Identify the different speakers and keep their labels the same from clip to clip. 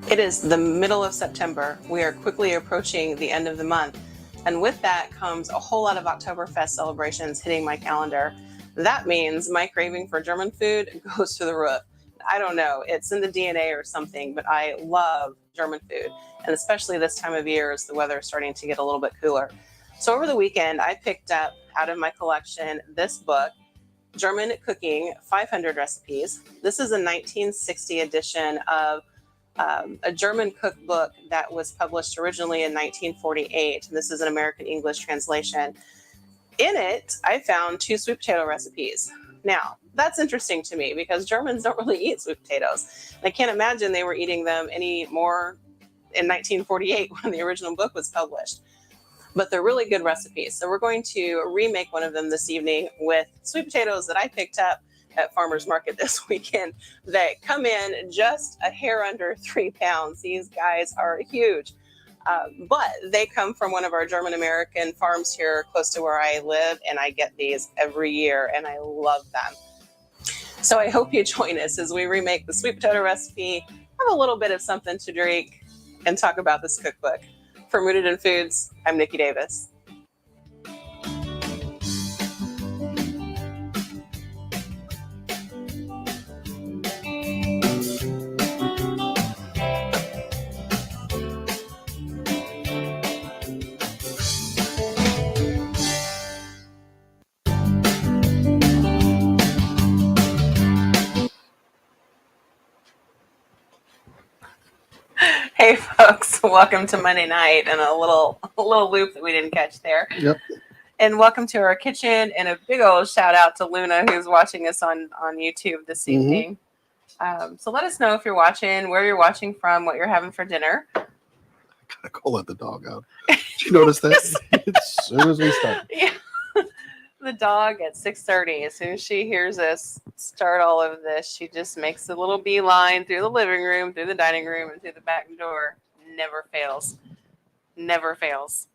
Speaker 1: It is the middle of September. We are quickly approaching the end of the month. And with that comes a whole lot of Oktoberfest celebrations hitting my calendar. That means my craving for German food goes to the roof. I don't know, it's in the DNA or something, but I love German food. And especially this time of year as the weather is starting to get a little bit cooler. So over the weekend, I picked up out of my collection this book, German Cooking 500 Recipes. This is a 1960 edition of a German cookbook that was published originally in 1948. This is an American English translation. In it, I found 2 sweet potato recipes. Now, that's interesting to me because Germans don't really eat sweet potatoes. And I can't imagine they were eating them any more in 1948 when the original book was published. But they're really good recipes. So we're going to remake one of them this evening with sweet potatoes that I picked up at Farmer's Market this weekend that come in just a hair under 3 pounds. These guys are huge. But they come from one of our German American farms here close to where I live, and I get these every year, and I love them. So I hope you join us as we remake the sweet potato recipe, have a little bit of something to drink, and talk about this cookbook. For Rooted in Foods, I'm Nikki Davis. Hey folks, welcome to Monday night and a little loop that we didn't catch there.
Speaker 2: Yep.
Speaker 1: And welcome to our kitchen, and a big old shout out to Luna who's watching us on YouTube this evening. So let us know if you're watching, where you're watching from, what you're having for dinner.
Speaker 2: I gotta go let the dog out. Did you notice that? As soon as we start.
Speaker 1: Yeah. The dog at 6:30, as soon as she hears us start all of this, she just makes a little beeline through the living room, through the dining room, and through the back door. Never fails. Never fails.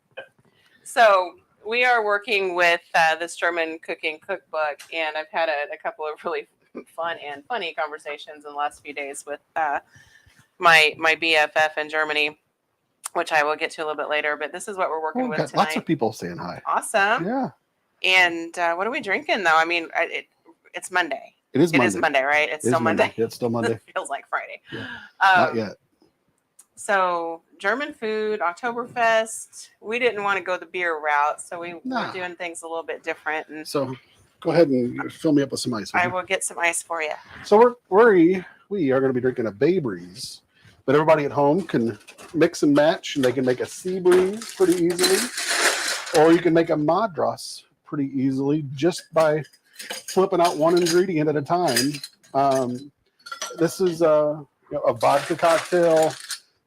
Speaker 1: So we are working with this German cooking cookbook, and I've had a couple of really fun and funny conversations in the last few days with my BFF in Germany, which I will get to a little bit later. But this is what we're working with tonight.
Speaker 2: Lots of people saying hi.
Speaker 1: Awesome.
Speaker 2: Yeah.
Speaker 1: And what are we drinking, though? I mean, it's Monday.
Speaker 2: It is Monday.
Speaker 1: It is Monday, right? It's still Monday.
Speaker 2: It's still Monday.
Speaker 1: It feels like Friday.
Speaker 2: Yeah. Not yet.
Speaker 1: So, German food, Oktoberfest. We didn't want to go the beer route, so we're doing things a little bit different. And
Speaker 2: so, go ahead and fill me up with some ice.
Speaker 1: I will get some ice for you.
Speaker 2: So, we are going to be drinking a Bay Breeze, but everybody at home can mix and match, and they can make a Sea Breeze pretty easily, or you can make a Madras pretty easily just by flipping out one ingredient at a time. This is a vodka cocktail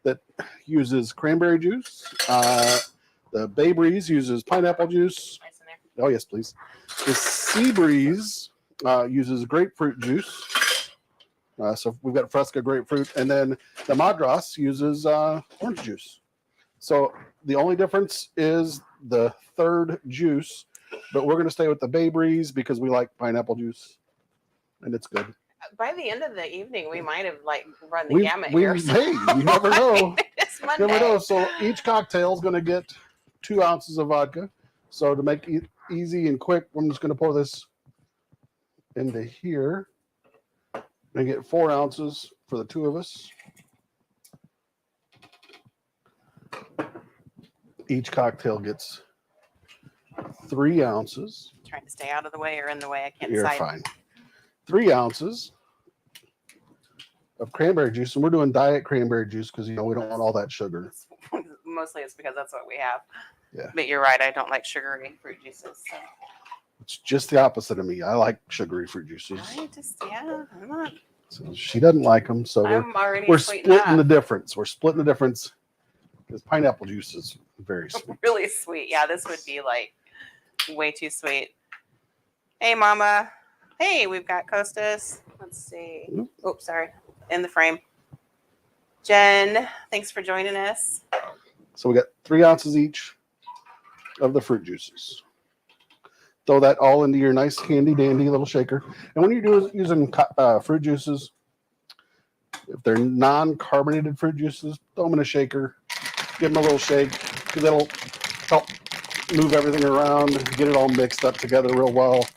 Speaker 2: that uses cranberry juice. The Bay Breeze uses pineapple juice. Oh, yes, please. The Sea Breeze uses grapefruit juice. So we've got Fresca grapefruit. And then the Madras uses orange juice. So the only difference is the third juice. But we're going to stay with the Bay Breeze because we like pineapple juice, and it's good.
Speaker 1: By the end of the evening, we might have run the gamut here.
Speaker 2: Hey, you never know.
Speaker 1: It's Monday.
Speaker 2: You never know. So each cocktail is going to get 2 ounces of vodka. So to make it easy and quick, I'm just going to pour this into here and get 4 ounces for the 2 of us. Each cocktail gets 3 ounces.
Speaker 1: I'm trying to stay out of the way or in the way. I can't
Speaker 2: You're
Speaker 1: decide.
Speaker 2: fine. 3 ounces of cranberry juice, and we're doing diet cranberry juice because we don't want all that sugar.
Speaker 1: Mostly it's because that's what we have.
Speaker 2: Yeah.
Speaker 1: But you're right. I don't like sugary fruit juices. So.
Speaker 2: It's just the opposite of me. I like sugary fruit juices.
Speaker 1: I'm not.
Speaker 2: So she doesn't like them, so we're splitting the difference. We're splitting the difference because pineapple juice is very sweet.
Speaker 1: Really sweet. Yeah, this would be way too sweet. Hey, Mama. Hey, we've got Costas. Let's see. Oops, sorry. In the frame. Jen, thanks for joining us.
Speaker 2: So we got 3 ounces each of the fruit juices. Throw that all into your nice handy dandy little shaker. And when you're using fruit juices, If they're non-carbonated fruit juices, throw them in a shaker. Give them a little shake because it'll help move everything around, get it all mixed up together real well.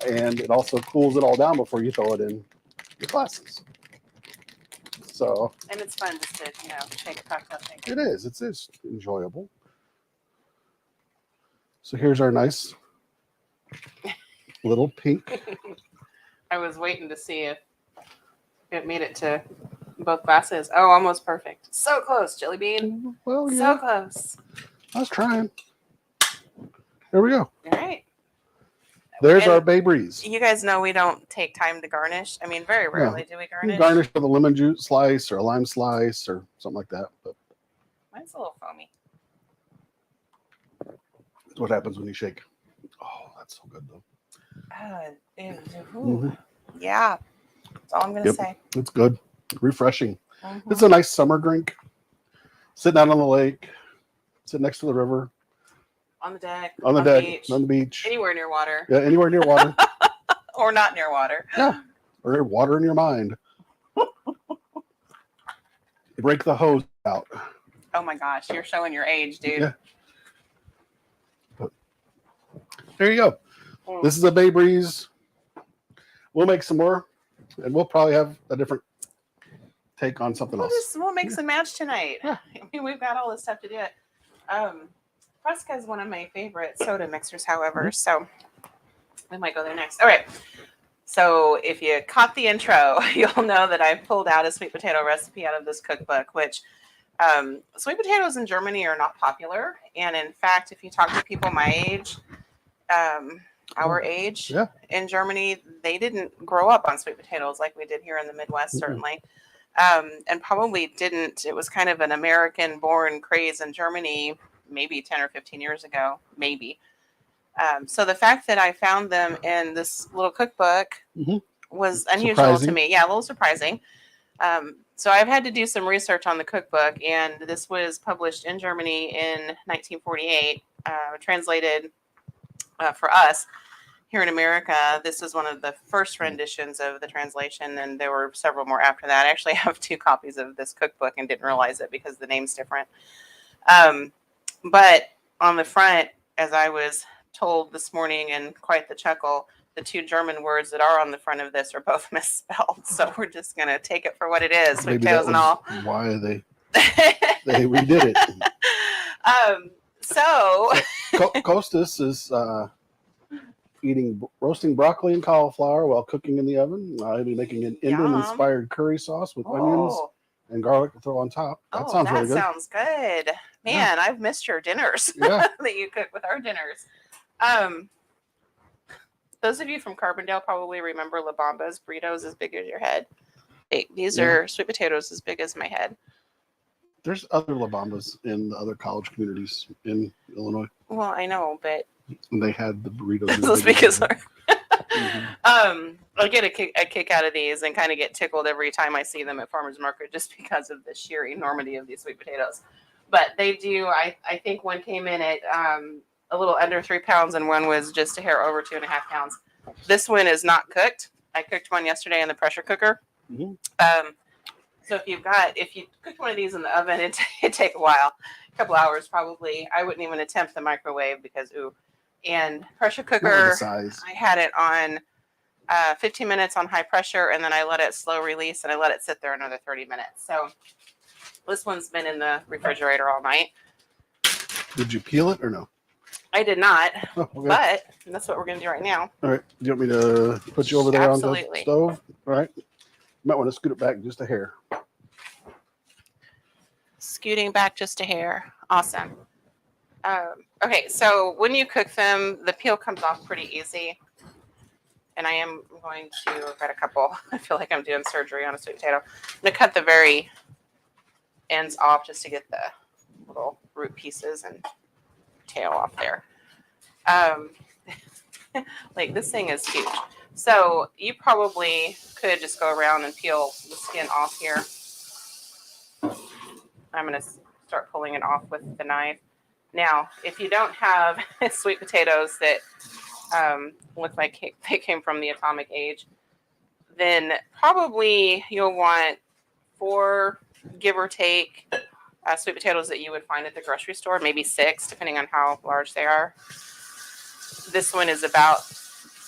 Speaker 2: And it also cools it all down before you throw it in your glasses. So,
Speaker 1: and it's fun just to, shake a cocktail shaker.
Speaker 2: it is. It's enjoyable. So here's our nice little pink.
Speaker 1: I was waiting to see if it made it to both glasses. Oh, almost perfect. So close, Jelly Bean.
Speaker 2: Well, yeah.
Speaker 1: So close.
Speaker 2: I was trying. There we go.
Speaker 1: All right.
Speaker 2: There's
Speaker 1: And
Speaker 2: our Bay Breeze.
Speaker 1: you guys know we don't take time to garnish. I mean, very rarely do we
Speaker 2: You
Speaker 1: garnish.
Speaker 2: can garnish with a lemon juice slice or a lime slice or something like that. But
Speaker 1: Mine's a little foamy.
Speaker 2: that's what happens when you shake. Oh, that's so good though.
Speaker 1: Yeah. That's all I'm going to say.
Speaker 2: It's good. Refreshing.
Speaker 1: Mhm.
Speaker 2: It's a nice summer drink. Sitting out on the lake, sitting next to the river.
Speaker 1: On the deck.
Speaker 2: On the deck. On the beach.
Speaker 1: Anywhere near water.
Speaker 2: Yeah, anywhere near water.
Speaker 1: Or not near water.
Speaker 2: Yeah. Or water in your mind. Break the hose out.
Speaker 1: Oh my gosh, you're showing your age, dude.
Speaker 2: Yeah. But there you go.
Speaker 1: Mm.
Speaker 2: This is a Bay Breeze. We'll make some more, and we'll probably have a different take on something else.
Speaker 1: We'll mix and match tonight.
Speaker 2: Yeah.
Speaker 1: I mean, we've got all this stuff to do it. Fresca is one of my favorite soda mixers, however, so we might go there next. All right. So if you caught the intro, you'll know that I pulled out a sweet potato recipe out of this cookbook, which sweet potatoes in Germany are not popular. And in fact, if you talk to people my age, our age in Germany, they didn't grow up on sweet potatoes like we did here in the Midwest, certainly. And probably didn't. It was kind of an American-born craze in Germany maybe 10 or 15 years ago, maybe. So the fact that I found them in this little cookbook was unusual to me. Yeah, a little surprising. So I've had to do some research on the cookbook, and this was published in Germany in 1948, translated for us here in America. This is one of the first renditions of the translation, and there were several more after that. I actually have 2 copies of this cookbook and didn't realize it because the name's different. But on the front, as I was told this morning, and quite the chuckle, the 2 German words that are on the front of this are both misspelled. So we're just going to take it for what it is, sweet potatoes and all.
Speaker 2: Why they redid it.
Speaker 1: So
Speaker 2: Costas is roasting broccoli and cauliflower while cooking in the oven. I'll be making an Indian-inspired curry sauce with onions and garlic to throw on top. That sounds really good.
Speaker 1: That sounds good. Man, I've missed your dinners that you cook with our dinners. Those of you from Carbondale probably remember La Bamba's burritos as big as your head. These are sweet potatoes as big as my head.
Speaker 2: There's other La Bambas in the other college communities in Illinois.
Speaker 1: Well, I know, but
Speaker 2: and they had the burritos.
Speaker 1: As big as our I get a kick out of these and kind of get tickled every time I see them at farmers market just because of the sheer enormity of these sweet potatoes. But they do. I think one came in at a little under 3 pounds, and one was just a hair over 2.5 pounds. This one is not cooked. I cooked one yesterday in the pressure cooker. So if you cook one of these in the oven, it'd take a while, a couple hours probably. I wouldn't even attempt the microwave because and pressure cooker. I had it on 15 minutes on high pressure, and then I let it slow release, and I let it sit there another 30 minutes. So this one's been in the refrigerator all night.
Speaker 2: Did you peel it or no?
Speaker 1: I did not,
Speaker 2: Oh, okay.
Speaker 1: but that's what we're going to do right now.
Speaker 2: All right. Do you want me to put you over there on the stove? All right. You might want to scoot it back just a hair.
Speaker 1: Scooting back just a hair. Awesome. Okay, so when you cook them, the peel comes off pretty easy. And I am going to, I've got a couple. I feel like I'm doing surgery on a sweet potato. I'm going to cut the very ends off just to get the little root pieces and tail off there. Like this thing is huge. So you probably could just go around and peel the skin off here. I'm going to start pulling it off with the knife. Now, if you don't have sweet potatoes that look like they came from the atomic age, then probably you'll want 4, give or take, sweet potatoes that you would find at the grocery store, maybe 6, depending on how large they are. This one is about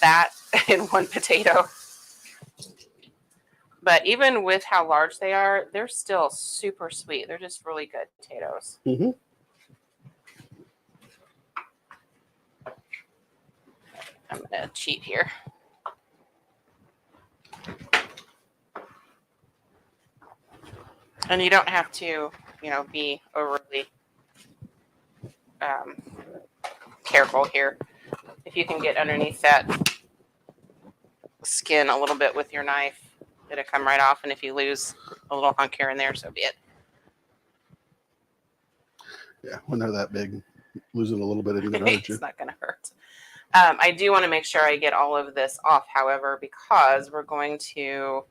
Speaker 1: that in one potato. But even with how large they are, they're still super sweet. They're just really good potatoes.
Speaker 2: Mm-hmm.
Speaker 1: I'm going to cheat here. And you don't have to, be overly careful here. If you can get underneath that skin a little bit with your knife, it'll come right off. And if you lose a little hunk here and there, so be it.
Speaker 2: Yeah, when they're that big, losing a little bit isn't going to hurt you.
Speaker 1: It's not going to hurt. I do want to make sure I get all of this off, however, because we're going to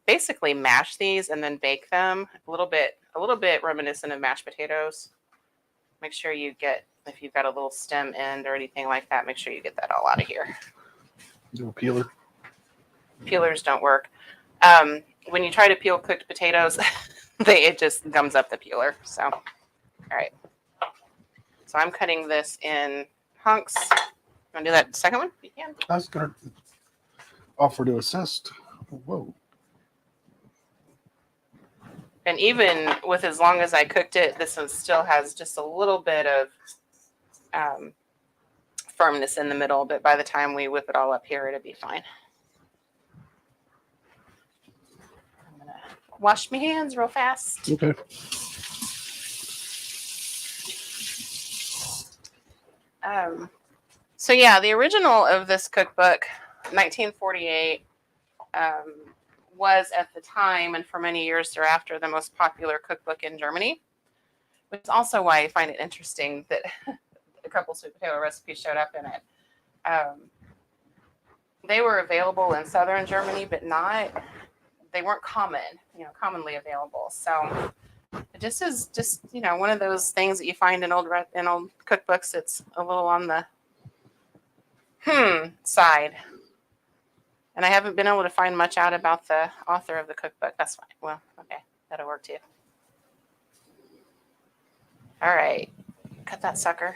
Speaker 1: basically mash these and then bake them a little bit reminiscent of mashed potatoes. Make sure you get, if you've got a little stem end or anything like that, make sure you get that all out of here.
Speaker 2: Do a peeler.
Speaker 1: Peelers don't work. When you try to peel cooked potatoes, it just gums up the peeler. So, all right. So I'm cutting this in hunks. You want to do that second one? You can.
Speaker 2: I was going to offer to assist. Whoa.
Speaker 1: And even with as long as I cooked it, this one still has just a little bit of firmness in the middle. But by the time we whip it all up here, it'll be fine. I'm going to wash my hands real fast.
Speaker 2: Okay.
Speaker 1: So yeah, the original of this cookbook, 1948, was at the time and for many years thereafter the most popular cookbook in Germany, which is also why I find it interesting that a couple sweet potato recipes showed up in it. They were available in southern Germany, but they weren't commonly available. So this is just, one of those things that you find in old cookbooks. It's a little on the side. And I haven't been able to find much out about the author of the cookbook. That's fine. Well, okay. That'll work too. All right. Cut that sucker.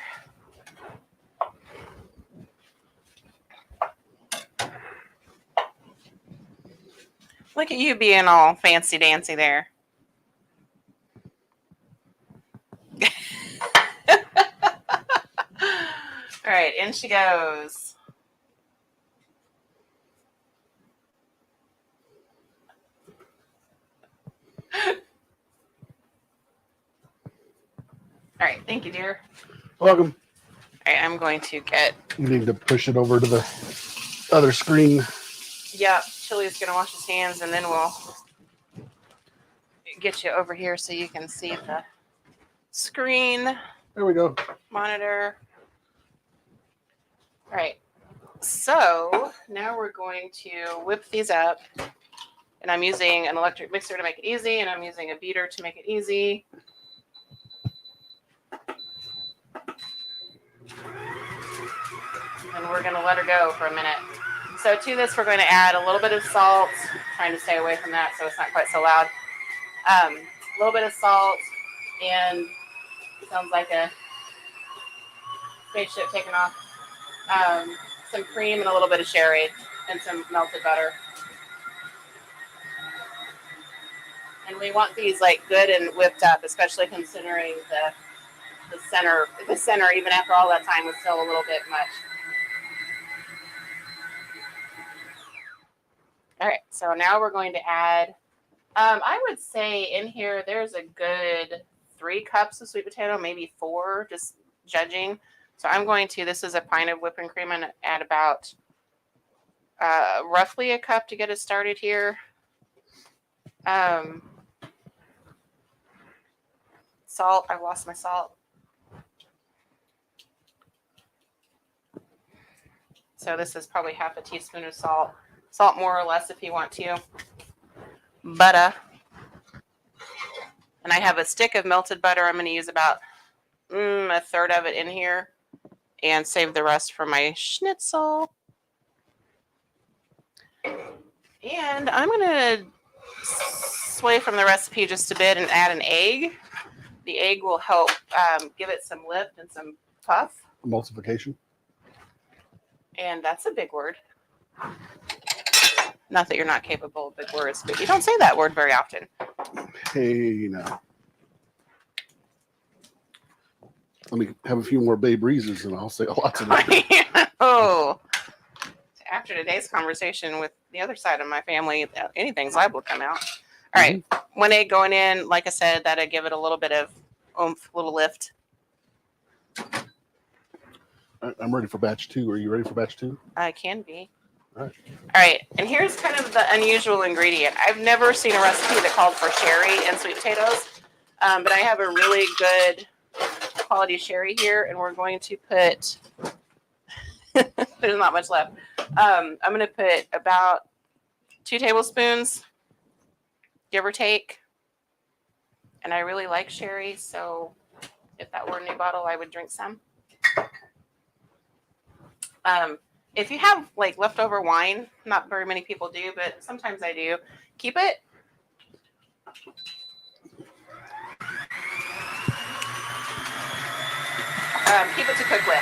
Speaker 1: Look at you being all fancy dancy there. All right, in she goes. All right, thank you, dear.
Speaker 2: Welcome.
Speaker 1: All right, I'm going to get.
Speaker 2: You need to push it over to the other screen.
Speaker 1: Yeah, Chili's going to wash his hands, and then we'll get you over here so you can see the screen.
Speaker 2: There we go.
Speaker 1: Monitor. All right. So now we're going to whip these up. And I'm using an electric mixer to make it easy, and I'm using a beater to make it easy. And we're going to let her go for a minute. So to this, we're going to add a little bit of salt. Trying to stay away from that so it's not quite so loud. A little bit of salt, and it sounds like a spaceship taking off. Some cream and a little bit of sherry and some melted butter. And we want these like good and whipped up, especially considering the center. The center, even after all that time, was still a little bit much. All right, so now we're going to add, I would say in here, there's a good 3 cups of sweet potato, maybe 4, just judging. So I'm going to, this is a pint of whipping cream, and add about roughly a cup to get us started here. Salt, I lost my salt. So this is probably half a teaspoon of salt. Salt more or less if you want to. Butter. And I have a stick of melted butter. I'm going to use about a third of it in here and save the rest for my schnitzel. And I'm going to sway from the recipe just a bit and add an egg. The egg will help give it some lift and some puff.
Speaker 2: Emulsification.
Speaker 1: And that's a big word. Not that you're not capable of big words, but you don't say that word very often.
Speaker 2: Hey, now. Let me have a few more Babe Breezes and I'll say lots of it.
Speaker 1: Oh. After today's conversation with the other side of my family, anything's liable to come out. All right. One egg going in. Like I said, that'll give it a little bit of oomph, a little lift.
Speaker 2: I'm ready for batch 2. Are you ready for batch 2?
Speaker 1: I can be.
Speaker 2: All right.
Speaker 1: All right. And here's kind of the unusual ingredient. I've never seen a recipe that called for sherry and sweet potatoes, but I have a really good quality sherry here, and we're going to put, there's not much left. I'm going to put about 2 tablespoons, give or take. And I really like sherry, so if that were a new bottle, I would drink some. If you have like leftover wine, not very many people do, but sometimes I do, keep it. Keep it to cook with.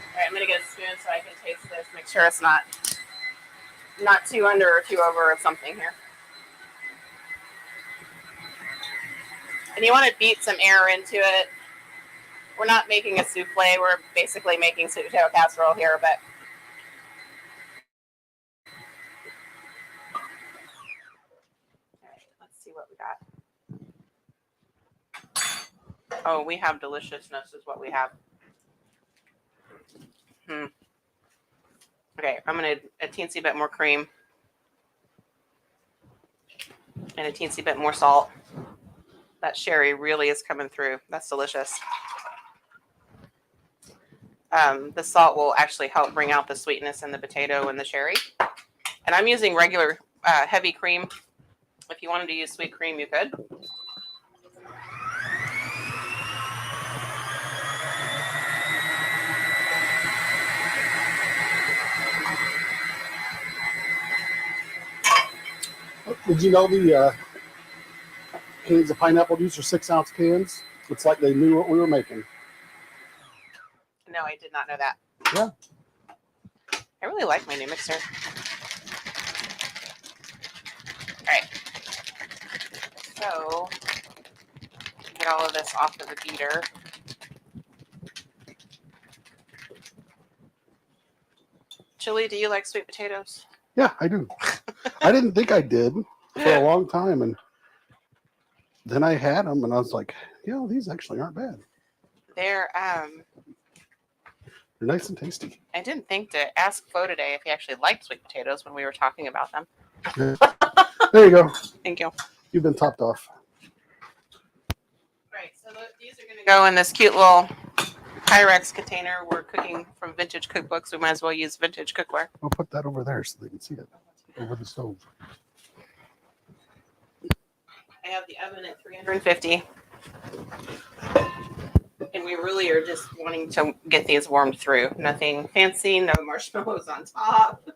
Speaker 1: All right, I'm gonna get a spoon so I can taste this. Make sure it's not too under or too over of something here. And you want to beat some air into it. We're not making a souffle. We're basically making sweet potato casserole here, but all right, let's see what we got. Oh, we have deliciousness is what we have. Okay, I'm gonna a teensy bit more cream and a teensy bit more salt. That sherry really is coming through. That's delicious. The salt will actually help bring out the sweetness in the potato and the sherry. And I'm using regular heavy cream. If you wanted to use sweet cream, you could.
Speaker 2: Did you know the cans of pineapple juice are 6-ounce cans? It's like they knew what we were making.
Speaker 1: No, I did not know that.
Speaker 2: Yeah.
Speaker 1: I really like my new mixer. All right. So, get all of this off of the beater. Chili, do you like sweet potatoes?
Speaker 2: Yeah, I do. I didn't think I did for a long time, and then I had them, and I was like, "Yeah, these actually aren't bad.
Speaker 1: They're
Speaker 2: nice and tasty."
Speaker 1: I didn't think to ask Flo today if he actually liked sweet potatoes when we were talking about them.
Speaker 2: There you go.
Speaker 1: Thank you.
Speaker 2: You've been topped off.
Speaker 1: Right, so these are going to go in this cute little Pyrex container. We're cooking from vintage cookbooks. We might as well use vintage cookware.
Speaker 2: I'll put that over there so they can see it over the stove.
Speaker 1: I have the oven at 350. And we really are just wanting to get these warmed through. Nothing fancy, no marshmallows on top.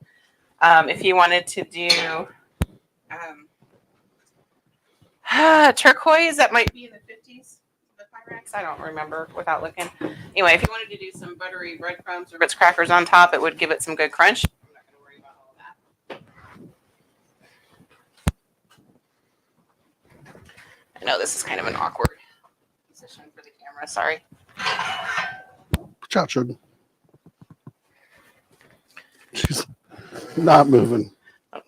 Speaker 1: If you wanted to do turquoise, that might be in the 50s. The Pyrex, I don't remember without looking. Anyway, if you wanted to do some buttery breadcrumbs or Ritz crackers on top, it would give it some good crunch. I'm not going to worry about all that. I know this is kind of an awkward position for the camera. Sorry.
Speaker 2: Ciao, Chug. She's not moving.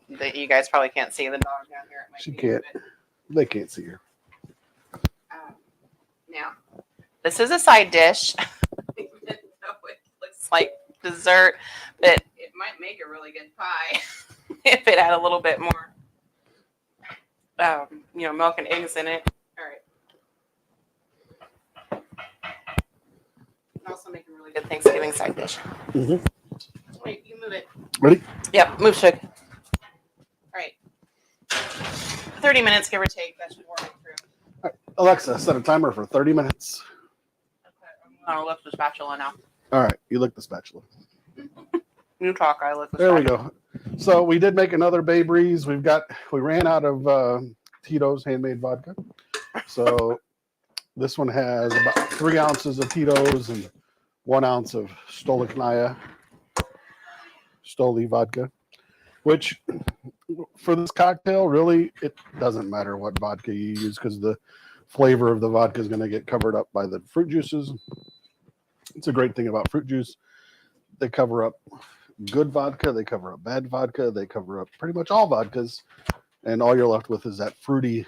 Speaker 1: You guys probably can't see the dog down here.
Speaker 2: She can't. They can't see her.
Speaker 1: Now, this is a side dish. Even though it looks like dessert, but it might make a really good pie if it had a little bit more, milk and eggs in it. All right. Also make a really good Thanksgiving side dish.
Speaker 2: Mm-hmm.
Speaker 1: Wait, you move it.
Speaker 2: Ready?
Speaker 1: Yep, move Shug. All right. 30 minutes, give or take. That should warm it through.
Speaker 2: All right. Alexa, set a timer for 30 minutes.
Speaker 1: Okay, I'm going to lift the spatula now.
Speaker 2: All right. You lick the spatula.
Speaker 1: You talk, I look.
Speaker 2: There we go. So we did make another Bay Breeze. We ran out of Tito's handmade vodka. So this one has about 3 ounces of Tito's and 1 ounce of Stoli vodka, which for this cocktail, really, it doesn't matter what vodka you use because the flavor of the vodka is going to get covered up by the fruit juices. It's a great thing about fruit juice. They cover up good vodka, they cover up bad vodka, they cover up pretty much all vodkas, and all you're left with is that fruity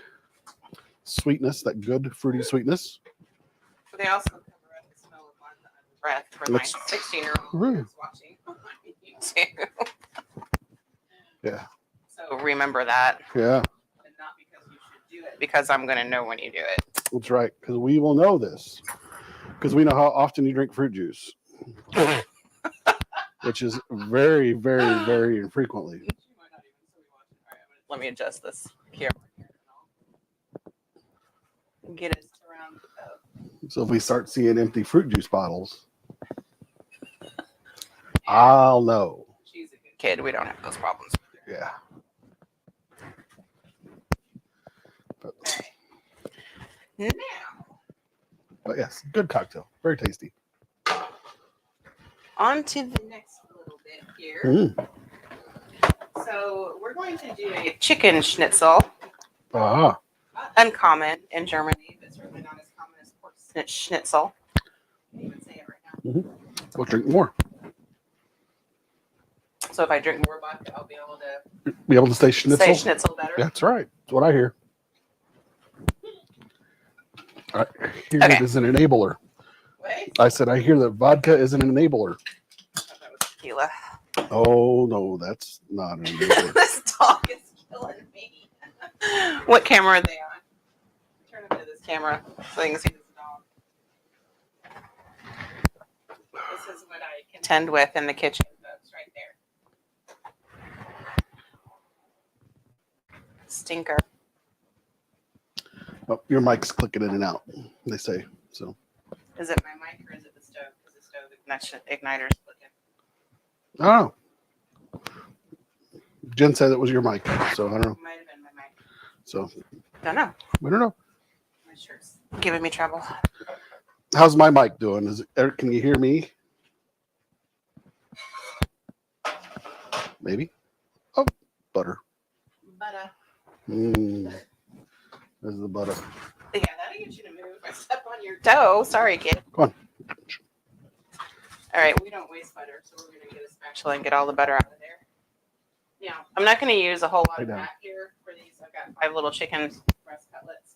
Speaker 2: sweetness, that good fruity sweetness.
Speaker 1: But they also cover up the smell of vodka under breath for my 16-year-old who's watching YouTube.
Speaker 2: Yeah.
Speaker 1: So remember that.
Speaker 2: Yeah.
Speaker 1: And not because you should do it, because I'm going to know when you do it.
Speaker 2: That's right, because we will know this. Because we know how often you drink fruit juice. Which is very, very, very infrequently.
Speaker 1: Let me adjust this camera here. Get it around.
Speaker 2: So if we start seeing empty fruit juice bottles, I'll know.
Speaker 1: She's a good kid. We don't have those problems with her.
Speaker 2: Yeah. But,
Speaker 1: Now.
Speaker 2: Yes, good cocktail. Very tasty.
Speaker 1: On to the next little bit here.
Speaker 2: Mm.
Speaker 1: So we're going to do a chicken schnitzel.
Speaker 2: Ah.
Speaker 1: Uncommon in Germany, but certainly not as common as pork schnitzel. I can't even say it right now.
Speaker 2: Mm-hmm. We'll drink more.
Speaker 1: So if I drink more vodka, I'll
Speaker 2: be able to say schnitzel.
Speaker 1: Say schnitzel better.
Speaker 2: That's right. That's what I hear. I hear it is an enabler.
Speaker 1: Wait.
Speaker 2: I said I hear that vodka is an enabler.
Speaker 1: I thought that was tequila.
Speaker 2: Oh no, that's not an enabler.
Speaker 1: This dog is killing me. What camera are they on? Turn them to this camera so you can see this dog. This is what I contend with in the kitchen, folks, right there. Stinker.
Speaker 2: Oh, your mic's clicking in and out, they say. So.
Speaker 1: Is it my mic or is it the stove? Because the stove igniter's clicking.
Speaker 2: Oh. Jen said it was your mic, so I don't know.
Speaker 1: It might have been my mic.
Speaker 2: So.
Speaker 1: Don't know.
Speaker 2: We don't know.
Speaker 1: My shirt's giving me trouble.
Speaker 2: How's my mic doing? Can you hear me? Maybe. Oh, butter.
Speaker 1: Butter.
Speaker 2: There's the butter.
Speaker 1: Yeah, that'll get you to move. I step on your toe. Sorry, kid.
Speaker 2: Come on.
Speaker 1: All right, we don't waste butter, so we're going to get a spatula and get all the butter out of there. Now, I'm not going to use a whole lot of fat here for these. I've got 5 little chicken breast cutlets.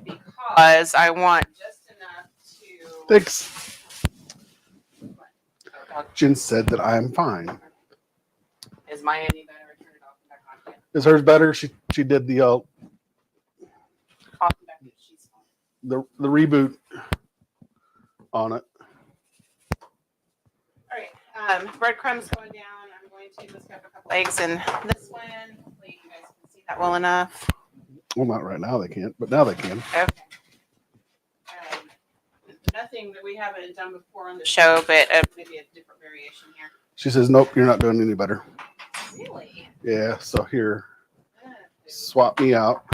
Speaker 1: Because I want just enough to...
Speaker 2: Thanks. Jen said that I'm fine.
Speaker 1: Is mine any better? Turn it off and back on again.
Speaker 2: Is hers better? She did the
Speaker 1: Off and back. She's fine.
Speaker 2: the reboot on it.
Speaker 1: All right, breadcrumbs going down. I'm going to just have a couple eggs in this one. Hopefully you guys can see that well enough.
Speaker 2: Well, not right now they can't, but now they can.
Speaker 1: Okay. Nothing that we haven't done before on the show, but maybe a different variation here.
Speaker 2: She says, nope, you're not doing any better.
Speaker 1: Really?
Speaker 2: Yeah, so here, swap me out.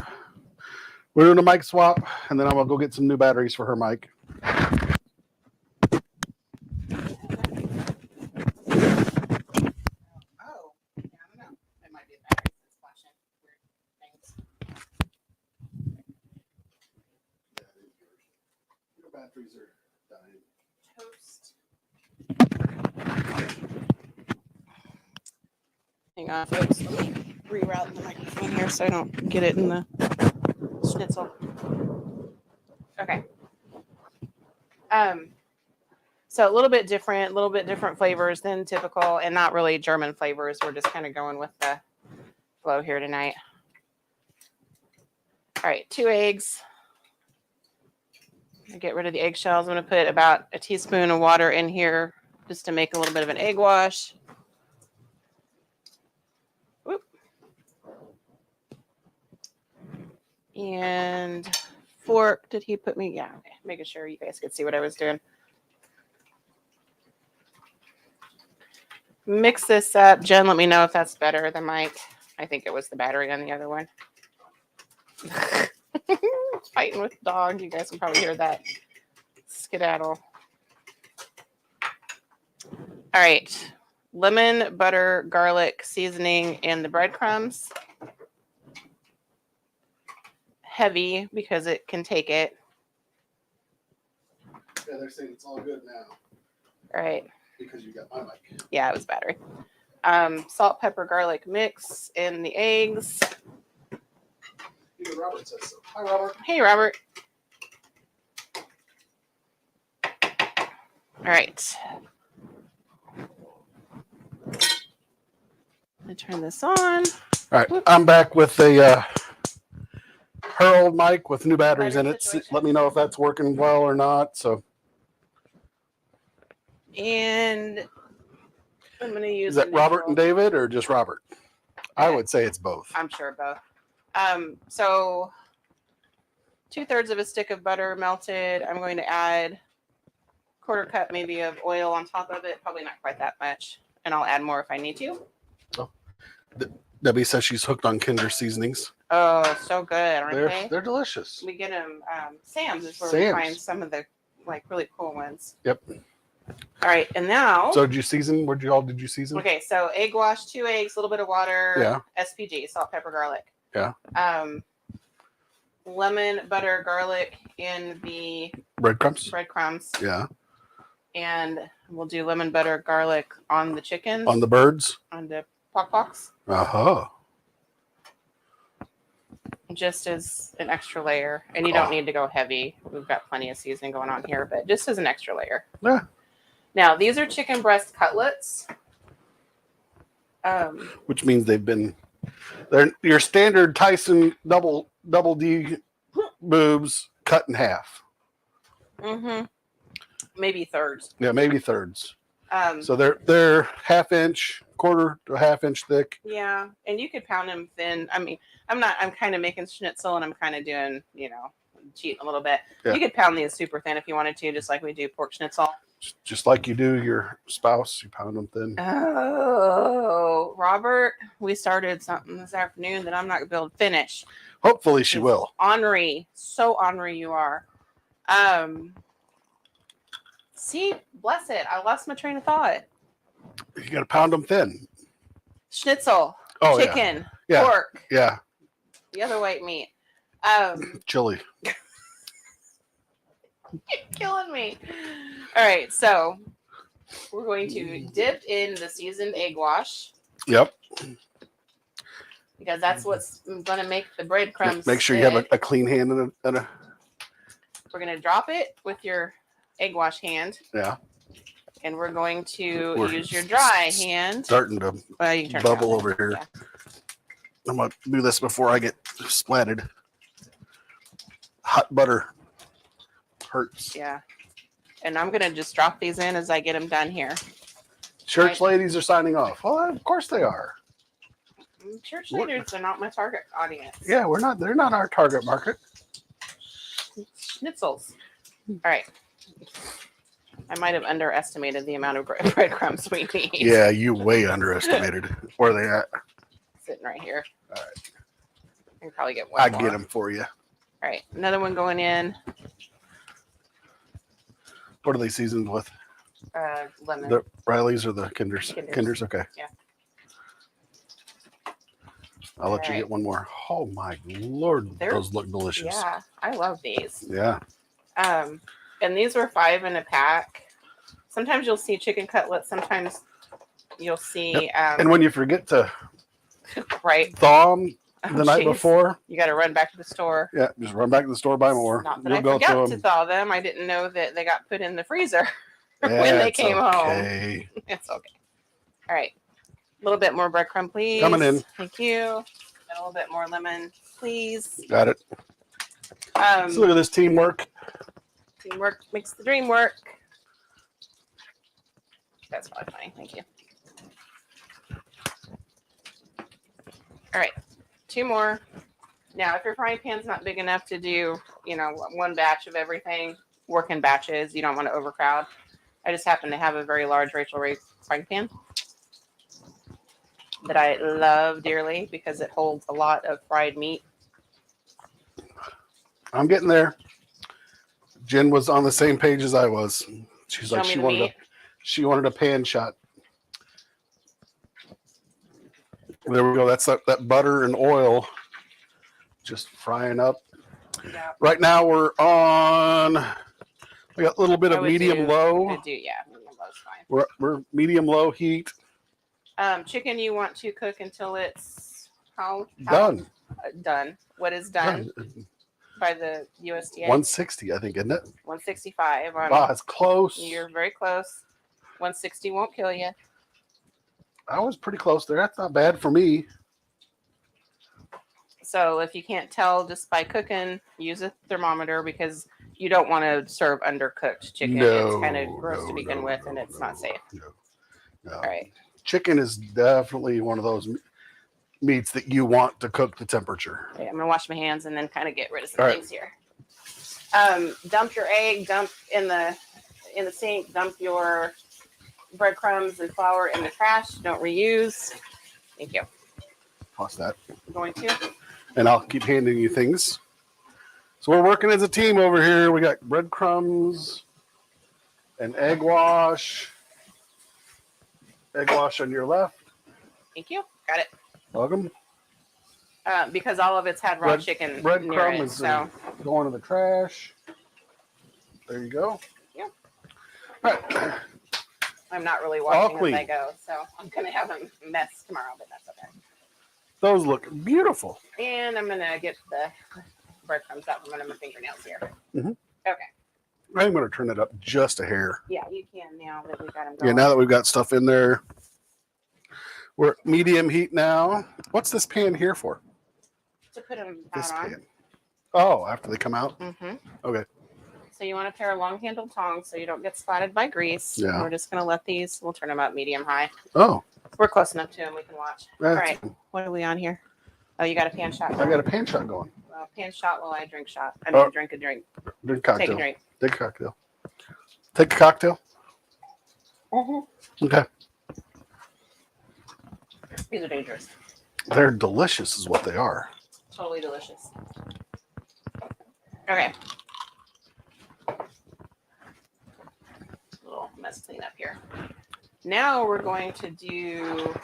Speaker 2: We're doing a mic swap, and then I'm going to go get some new batteries for her mic. Batteries are dying.
Speaker 1: Toast. Hang on, folks. Let me reroute the microphone here so I don't get it in the schnitzel. Okay. So a little bit different flavors than typical, and not really German flavors. We're just kind of going with the flow here tonight. All right, 2 eggs. Get rid of the eggshells. I'm going to put about a teaspoon of water in here just to make a little bit of an egg wash. Whoop. And fork. Did he put me? Yeah, okay. Making sure you guys could see what I was doing. Mix this up. Jen, let me know if that's better than Mike. I think it was the battery on the other one. Fighting with the dog. You guys can probably hear that skedaddle. All right. Lemon, butter, garlic, seasoning, and the breadcrumbs. Heavy because it can take it.
Speaker 2: Yeah, they're saying it's all good now.
Speaker 1: All right.
Speaker 2: Because you got my mic.
Speaker 1: Yeah, it was battery. Salt, pepper, garlic mix in the eggs.
Speaker 2: Even Robert says so. Hi, Robert.
Speaker 1: Hey, Robert. All right. Let me turn this on.
Speaker 2: All right, I'm back with a her old mic with new batteries in it. Let me know if that's working well or not. So,
Speaker 1: And I'm going to use.
Speaker 2: is that Robert and David or just Robert? I would say it's both.
Speaker 1: I'm sure both. So 2/3 of a stick of butter melted. I'm going to add 1/4 cup maybe of oil on top of it. Probably not quite that much. And I'll add more if I need to.
Speaker 2: Oh. Debbie says she's hooked on Kinder seasonings.
Speaker 1: Oh, so good, aren't they?
Speaker 2: They're delicious.
Speaker 1: We get them. Sam's is where
Speaker 2: Sam's.
Speaker 1: we find some of the like really cool ones.
Speaker 2: Yep.
Speaker 1: All right, and now.
Speaker 2: So did you season? What did you season?
Speaker 1: Okay, so egg wash, 2 eggs, a little bit of water.
Speaker 2: Yeah.
Speaker 1: SPG, salt, pepper, garlic.
Speaker 2: Yeah.
Speaker 1: Lemon, butter, garlic in the
Speaker 2: breadcrumbs. Yeah.
Speaker 1: And we'll do lemon, butter, garlic on the chickens.
Speaker 2: On the birds.
Speaker 1: On the pox.
Speaker 2: Uh-huh.
Speaker 1: Just as an extra layer. And you don't need to go heavy. We've got plenty of seasoning going on here, but just as an extra layer.
Speaker 2: Yeah.
Speaker 1: Now, these are chicken breast cutlets.
Speaker 2: Which means they're your standard Tyson double D boobs cut in half.
Speaker 1: Mm-hmm. Maybe thirds.
Speaker 2: Yeah, maybe thirds. So they're 1/2 inch, 1/4 to 1/2 inch thick.
Speaker 1: Yeah, and you could pound them thin. I mean, I'm kind of making schnitzel, and I'm kind of doing, cheating a little bit. Yeah. You could pound these super thin if you wanted to, just like we do pork schnitzel.
Speaker 2: Just like you do your spouse, you pound them thin.
Speaker 1: Oh, Robert, we started something this afternoon that I'm not going to be able to finish.
Speaker 2: Hopefully she will.
Speaker 1: Ornery. So ornery you are. See, bless it. I lost my train of thought.
Speaker 2: You got to pound them thin.
Speaker 1: Schnitzel.
Speaker 2: Oh,
Speaker 1: chicken.
Speaker 2: Yeah.
Speaker 1: Pork.
Speaker 2: Yeah.
Speaker 1: The other white meat.
Speaker 2: Chili.
Speaker 1: You're killing me. All right, so we're going to dip in the seasoned egg wash.
Speaker 2: Yep.
Speaker 1: Because that's what's going to make the breadcrumbs.
Speaker 2: Make sure you have a clean hand and a.
Speaker 1: We're going to drop it with your egg wash hand.
Speaker 2: Yeah.
Speaker 1: And we're going to use your dry hand.
Speaker 2: Starting to bubble over here. Yeah. I'm going to do this before I get splatted. Hot butter hurts.
Speaker 1: Yeah. And I'm going to just drop these in as I get them done here.
Speaker 2: Church ladies are signing off. Well, of course they are.
Speaker 1: Church ladies are not my target audience.
Speaker 2: Yeah, they're not our target market.
Speaker 1: Schnitzels. All right. I might have underestimated the amount of breadcrumbs we need.
Speaker 2: Yeah, you way underestimated. Where are they at?
Speaker 1: Sitting right here.
Speaker 2: All right.
Speaker 1: I can probably get one more.
Speaker 2: Get them for you.
Speaker 1: All right. Another one going in.
Speaker 2: What are they seasoned with?
Speaker 1: Lemon.
Speaker 2: The Riley's or the Kinders? Kinders, okay.
Speaker 1: Yeah.
Speaker 2: I'll let you get one more. Oh my Lord, those look delicious.
Speaker 1: Yeah, I love these.
Speaker 2: Yeah.
Speaker 1: And these were 5 in a pack. Sometimes you'll see chicken cutlets. Sometimes you'll see.
Speaker 2: Yep. And when you forget to thaw them the night before,
Speaker 1: you got to run back to the store.
Speaker 2: Yeah, just run back to the store, buy more.
Speaker 1: Not that I forgot to thaw them. I didn't know that they got put in the freezer when they came home. It's okay. All right. A little bit more breadcrumb, please.
Speaker 2: Coming in.
Speaker 1: Thank you. And a little bit more lemon, please.
Speaker 2: Got it. So look at this teamwork.
Speaker 1: Teamwork makes the dream work. That's probably fine. Thank you. All right. 2 more. Now, if your frying pan's not big enough to do, one batch of everything, work in batches. You don't want to overcrowd. I just happen to have a very large Rachel Ray frying pan. that I love dearly because it holds a lot of fried meat.
Speaker 2: I'm getting there. Jen was on the same page as I was. She's
Speaker 1: Show
Speaker 2: like
Speaker 1: me the meat.
Speaker 2: she wanted a pan shot. There we go. That's that butter and oil just frying up.
Speaker 1: Yeah.
Speaker 2: Right now we're on. We got a little bit of medium low.
Speaker 1: Yeah, medium low's fine.
Speaker 2: We're medium low heat.
Speaker 1: Chicken you want to cook until it's how
Speaker 2: Done.
Speaker 1: Done. What is done? By the USDA?
Speaker 2: 160, I think, isn't it?
Speaker 1: 165.
Speaker 2: Wow, it's close.
Speaker 1: You're very close. 160 won't kill you.
Speaker 2: I was pretty close there. That's not bad for me.
Speaker 1: So if you can't tell just by cooking, use a thermometer because you don't want to serve undercooked chicken. It's kind of gross to begin with, and it's not safe.
Speaker 2: No.
Speaker 1: All right.
Speaker 2: Chicken is definitely one of those meats that you want to cook the temperature.
Speaker 1: Okay, I'm gonna wash my hands and then kind of get rid of some
Speaker 2: All right.
Speaker 1: things here. Dump your egg. Dump in the sink. Dump your breadcrumbs and flour in the trash. Don't reuse. Thank you.
Speaker 2: Toss that.
Speaker 1: I'm going to.
Speaker 2: And I'll keep handing you things. So we're working as a team over here. We got breadcrumbs and egg wash. Egg wash on your left.
Speaker 1: Thank you. Got it.
Speaker 2: Welcome.
Speaker 1: Because all of it's had raw chicken near
Speaker 2: Breadcrumb
Speaker 1: it,
Speaker 2: is
Speaker 1: so
Speaker 2: going to the trash. There you go.
Speaker 1: Yeah.
Speaker 2: All right.
Speaker 1: I'm not really watching
Speaker 2: clean.
Speaker 1: as I go, so I'm gonna have a mess tomorrow, but that's okay.
Speaker 2: Those look beautiful.
Speaker 1: And I'm gonna get the breadcrumbs out from under my fingernails here.
Speaker 2: Mm-hmm.
Speaker 1: Okay.
Speaker 2: I'm going to turn it up just a hair.
Speaker 1: Yeah, you can now that we got them going.
Speaker 2: Yeah, now that we've got stuff in there. We're at medium heat now. What's this pan here for?
Speaker 1: To put them
Speaker 2: This
Speaker 1: out on.
Speaker 2: pan. Oh, after they come out?
Speaker 1: Mm-hmm.
Speaker 2: Okay.
Speaker 1: So you want a pair of long-handled tongs so you don't get spotted by grease.
Speaker 2: Yeah.
Speaker 1: We're just gonna let these. We'll turn them up medium-high.
Speaker 2: Oh.
Speaker 1: We're close enough to them. We can watch. All
Speaker 2: That's
Speaker 1: right. What are we on here? Oh, you got a pan shot.
Speaker 2: I got a pan shot going.
Speaker 1: Pan shot while I drink shot. I mean, drink a drink.
Speaker 2: Drink cocktail.
Speaker 1: Take a drink.
Speaker 2: Take a cocktail. Take a cocktail.
Speaker 1: Mm-hmm.
Speaker 2: Okay.
Speaker 1: These are dangerous.
Speaker 2: They're delicious, is what they are.
Speaker 1: Totally delicious. Okay. Little mess clean up here. Now we're going to do.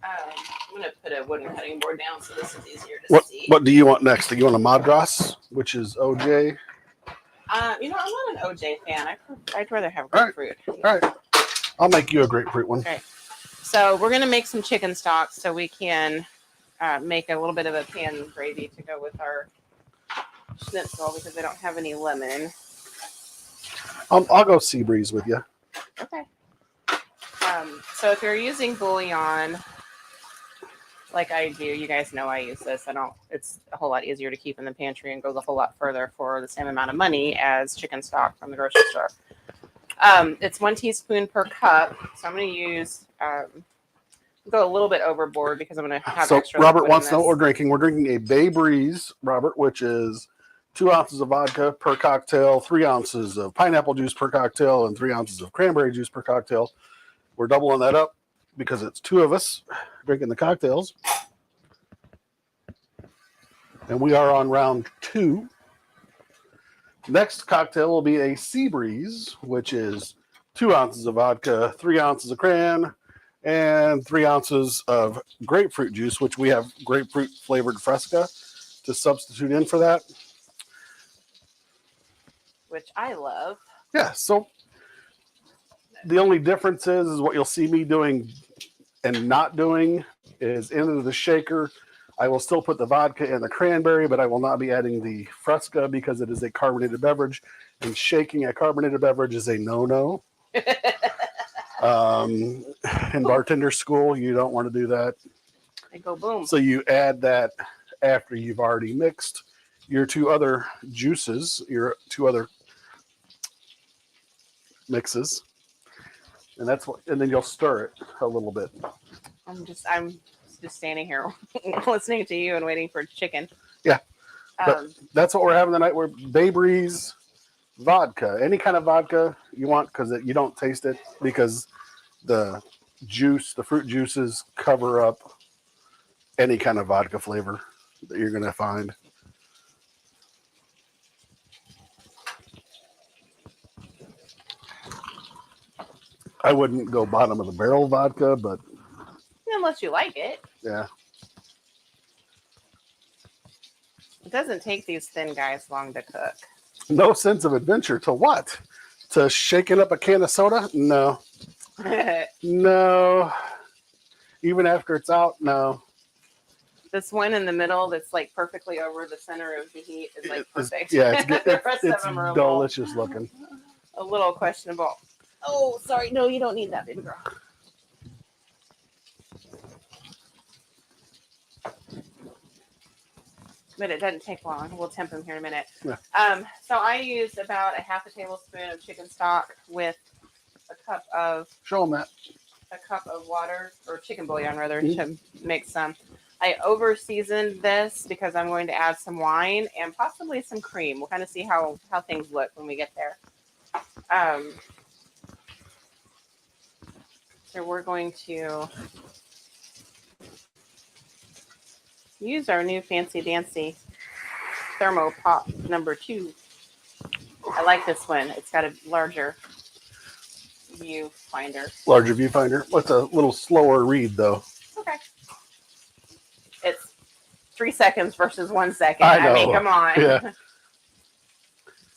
Speaker 1: I'm going to put a wooden cutting board down so this is easier to see.
Speaker 2: What do you want next? Do you want a madras, which is OJ?
Speaker 1: I'm not an OJ fan. I'd rather have grapefruit.
Speaker 2: All right. I'll make you a grapefruit one.
Speaker 1: Okay. So we're going to make some chicken stock so we can make a little bit of a pan gravy to go with our schnitzel because I don't have any lemon.
Speaker 2: I'll go sea breeze with you.
Speaker 1: Okay. So if you're using bouillon, like I do, you guys know I use this. It's a whole lot easier to keep in the pantry and goes a whole lot further for the same amount of money as chicken stock from the grocery store. It's 1 teaspoon per cup. So I'm going to use, go a little bit overboard because I'm going to have extra.
Speaker 2: So Robert wants to know what we're drinking. We're drinking a Bay Breeze, Robert, which is 2 ounces of vodka per cocktail, 3 ounces of pineapple juice per cocktail, and 3 ounces of cranberry juice per cocktail. We're doubling that up because it's 2 of us drinking the cocktails. And we are on round 2. Next cocktail will be a Sea Breeze, which is 2 ounces of vodka, 3 ounces of cran, and 3 ounces of grapefruit juice, which we have grapefruit flavored Fresca to substitute in for that.
Speaker 1: Which I love.
Speaker 2: Yeah, so the only difference is what you'll see me doing and not doing is into the shaker. I will still put the vodka and the cranberry, but I will not be adding the Fresca because it is a carbonated beverage, and shaking a carbonated beverage is a no-no. In bartender school, you don't want to do that.
Speaker 1: They go boom.
Speaker 2: So you add that after you've already mixed your 2 other juices, your 2 other mixes, and then you'll stir it a little bit.
Speaker 1: I'm just standing here listening to you and waiting for chicken.
Speaker 2: Yeah, but that's what we're having tonight. We're Bay Breeze vodka, any kind of vodka you want, because you don't taste it because the juice, the fruit juices cover up any kind of vodka flavor that you're going to find. I wouldn't go bottom of the barrel vodka, but
Speaker 1: Unless you like it.
Speaker 2: yeah.
Speaker 1: It doesn't take these thin guys long to cook.
Speaker 2: No sense of adventure to what? To shaking up a can of soda? No. No. Even after it's out, no.
Speaker 1: This one in the middle that's like perfectly over the center of the heat is like perfect.
Speaker 2: Yeah,
Speaker 1: The rest
Speaker 2: it's
Speaker 1: of them are
Speaker 2: delicious looking.
Speaker 1: A little questionable. Oh, sorry. No, you don't need that, baby girl. But it doesn't take long. We'll temp them here in a minute.
Speaker 2: Yeah.
Speaker 1: So I used about a half a tablespoon of chicken stock with a cup of water, or chicken bouillon rather, to make some. I over seasoned this because I'm going to add some wine and possibly some cream. We'll kind of see how things look when we get there. So we're going to use our new fancy dancy thermo pop number 2. I like this one. It's got a larger viewfinder.
Speaker 2: Larger viewfinder. What's a little slower read though?
Speaker 1: Okay. It's 3 seconds versus 1 second.
Speaker 2: I
Speaker 1: mean, come on.
Speaker 2: Yeah.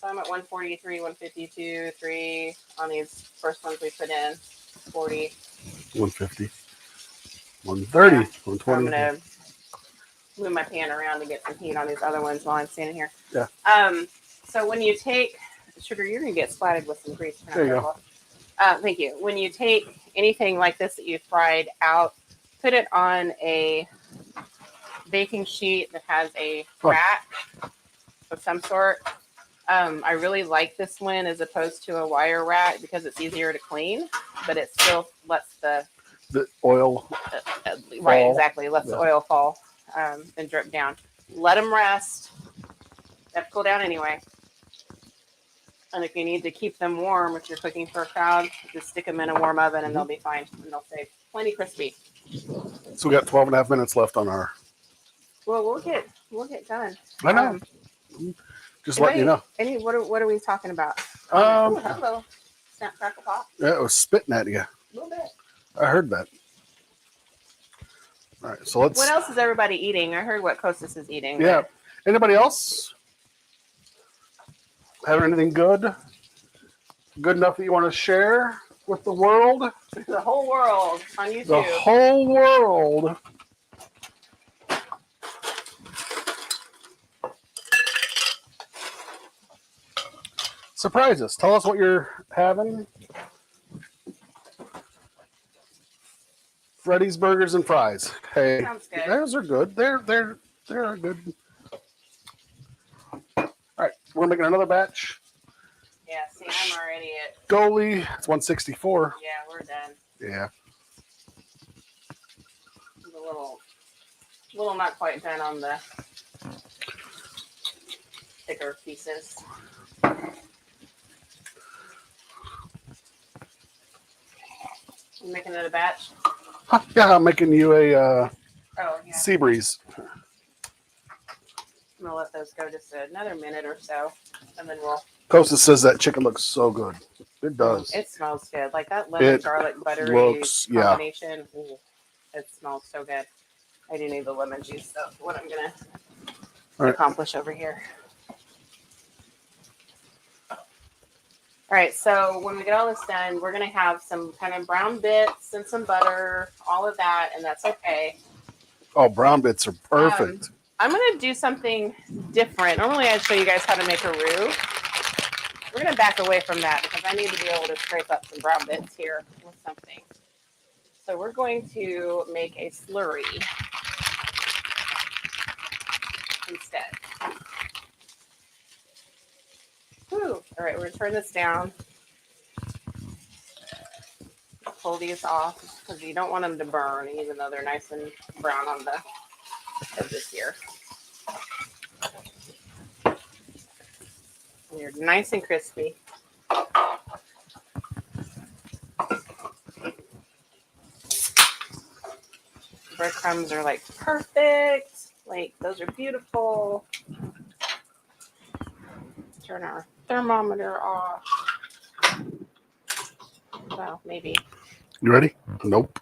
Speaker 1: So I'm at 143, 152, 3 on these first ones we put in. 40.
Speaker 2: 150. 130.
Speaker 1: Yeah.
Speaker 2: 120.
Speaker 1: So I'm gonna move my pan around to get some heat on these other ones while I'm standing here.
Speaker 2: Yeah.
Speaker 1: So when you take sugar, you're gonna get splattered with some grease.
Speaker 2: There you go.
Speaker 1: Thank you. When you take anything like this that you fried out, put it on a baking sheet that has a rack of some sort. I really like this one as opposed to a wire rack because it's easier to clean, but it still lets the
Speaker 2: oil
Speaker 1: right, exactly, lets the oil fall and drip down. Let them rest. They have to cool down anyway. And if you need to keep them warm, if you're cooking for a crowd, just stick them in a warm oven and they'll be fine. And they'll stay plenty crispy.
Speaker 2: So we got 12 and a half minutes left on our.
Speaker 1: Well, we'll get done.
Speaker 2: I know. Just letting you know.
Speaker 1: What are we talking about? Hello. Snap, crackle, pop.
Speaker 2: Yeah, it was spitting at you.
Speaker 1: A little bit.
Speaker 2: I heard that. All right, so let's.
Speaker 1: What else is everybody eating? I heard what Kostas is eating.
Speaker 2: Yeah. Anybody else having anything good? Good enough that you want to share with the world?
Speaker 1: The whole world on YouTube.
Speaker 2: The whole world. Surprise us. Tell us what you're having. Freddy's Burgers and Fries. Hey,
Speaker 1: sounds good.
Speaker 2: Those are good. They're good. All right, we're making another batch.
Speaker 1: Yeah, see, I'm already at
Speaker 2: Goalie, it's 164.
Speaker 1: Yeah, we're done.
Speaker 2: Yeah.
Speaker 1: A little not quite done on the thicker pieces. You making it a batch?
Speaker 2: Huh, yeah, I'm making you a sea breeze.
Speaker 1: I'm gonna let those go just another minute or so, and then we'll.
Speaker 2: Costa says that chicken looks so good. It does.
Speaker 1: It smells good, like that lemon garlic buttery combination. Yeah. Ooh, it smells so good. I do need the lemon juice, though. What I'm gonna accomplish over here. All right, so when we get all this done, we're gonna have some kind of brown bits and some butter, all of that, and that's okay.
Speaker 2: Oh, brown bits are perfect.
Speaker 1: I'm gonna do something different. Normally, I'd show you guys how to make a roux. We're gonna back away from that because I need to be able to scrape up some brown bits here with something. So we're going to make a slurry instead. Whew. All right, we're gonna turn this down. Pull these off because you don't want them to burn, even though they're nice and brown on the edges here. And they're nice and crispy. breadcrumbs are like perfect. Like those are beautiful. Turn our thermometer off. Well, maybe.
Speaker 2: You ready? Nope.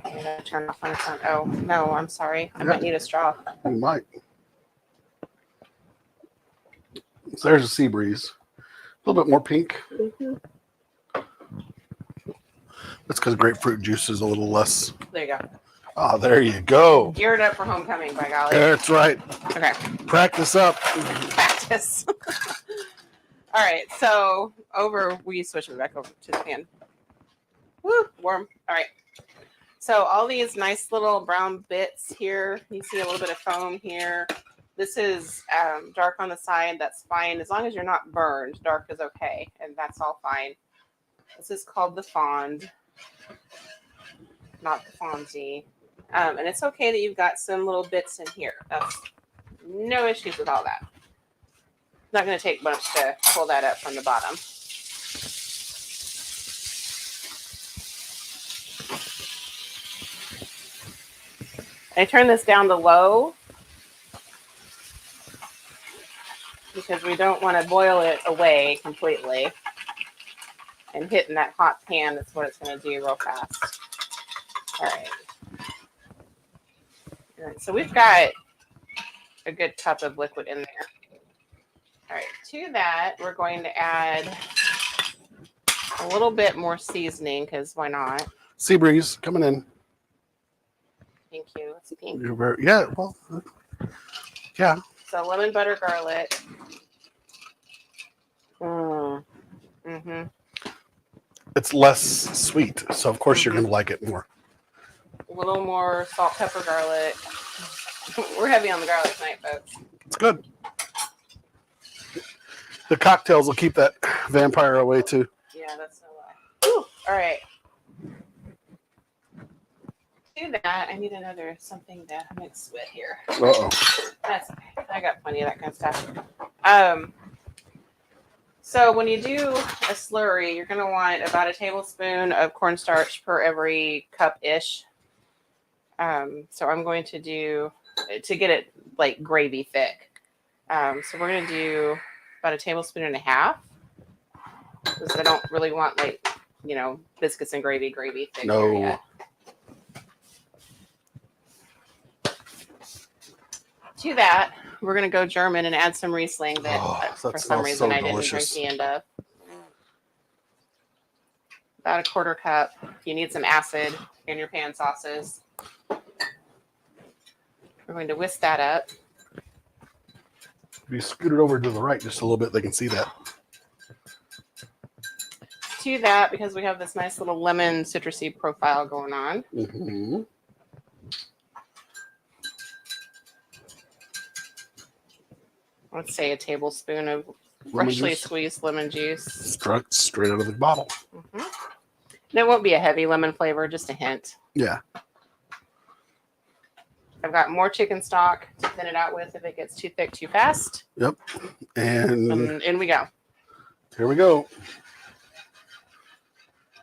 Speaker 1: I'm gonna turn off on its own. Oh no, I'm sorry. I might need a straw.
Speaker 2: You might. So there's a sea breeze. A little bit more pink.
Speaker 1: Mm-hmm.
Speaker 2: That's because grapefruit juice is a little less.
Speaker 1: There you go.
Speaker 2: Oh, there you go.
Speaker 1: Geared up for homecoming, by golly.
Speaker 2: That's right.
Speaker 1: Okay.
Speaker 2: Practice up.
Speaker 1: Practice. All right. So we switch it back over to the pan. Woo, warm. All right. So all these nice little brown bits here. You see a little bit of foam here. This is dark on the side. That's fine. As long as you're not burned, dark is okay. And that's all fine. This is called the fond, not the fonzie. And it's okay that you've got some little bits in here. That's no issues with all that. Not going to take much to pull that up from the bottom. I turn this down to low because we don't want to boil it away completely. And hitting that hot pan is what it's going to do real fast. All right. All right. So we've got a good cup of liquid in there. All right. To that, we're going to add a little bit more seasoning because why not?
Speaker 2: Sea breeze coming in.
Speaker 1: Thank you. It's pink.
Speaker 2: You're very, yeah. Well, yeah.
Speaker 1: So lemon butter garlic. Mm-hmm.
Speaker 2: It's less sweet, so of course you're going to like it more.
Speaker 1: A little more salt, pepper, garlic. We're heavy on the garlic tonight, folks.
Speaker 2: It's good. The cocktails will keep that vampire away too.
Speaker 1: Yeah, that's no lie. Whew. All right. Do that. I need another something to mix with here.
Speaker 2: Uh-oh.
Speaker 1: That's okay. I got plenty of that kind of stuff. So when you do a slurry, you're going to want about a tablespoon of cornstarch per every cup-ish. So I'm going to do, to get it like gravy thick. So we're going to do about a tablespoon and a half. Because I don't really want like, biscuits and gravy thick.
Speaker 2: No.
Speaker 1: Yet. To that, we're going to go German and add some Riesling that for some reason
Speaker 2: so
Speaker 1: I didn't drink the end of. About a quarter cup. If you need some acid in your pan sauces. We're going to whisk that up.
Speaker 2: If you scoot it over to the right just a little bit, they can see that.
Speaker 1: To that, because we have this nice little lemon citrusy profile going on.
Speaker 2: Mm-hmm.
Speaker 1: Let's say a tablespoon of freshly squeezed lemon juice.
Speaker 2: Straight out of the bottle.
Speaker 1: Mm-hmm. And it won't be a heavy lemon flavor, just a hint.
Speaker 2: Yeah.
Speaker 1: I've got more chicken stock to thin it out with if it gets too thick too fast.
Speaker 2: Yep. And
Speaker 1: in we go.
Speaker 2: Here we go.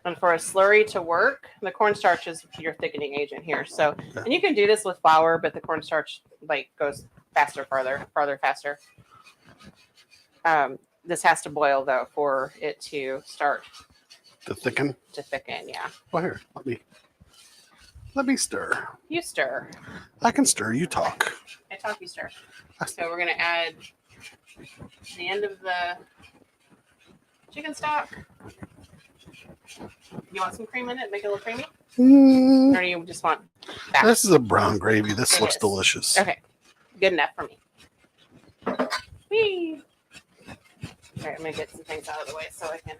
Speaker 1: And for a slurry to work, the cornstarch is your thickening agent here. So, and you can do this with flour, but the cornstarch goes faster, faster. This has to boil though for it to start
Speaker 2: To thicken.
Speaker 1: Yeah.
Speaker 2: Well, here, let me stir.
Speaker 1: You stir.
Speaker 2: I can stir. You talk.
Speaker 1: I talk, you stir. So we're gonna add the end of the chicken stock. You want some cream in it? Make it a little creamy? Or do you just want that?
Speaker 2: This is a brown gravy. This looks
Speaker 1: is
Speaker 2: delicious.
Speaker 1: Okay. Good enough for me. Whee! All right, I'm going to get some things out of the way so I can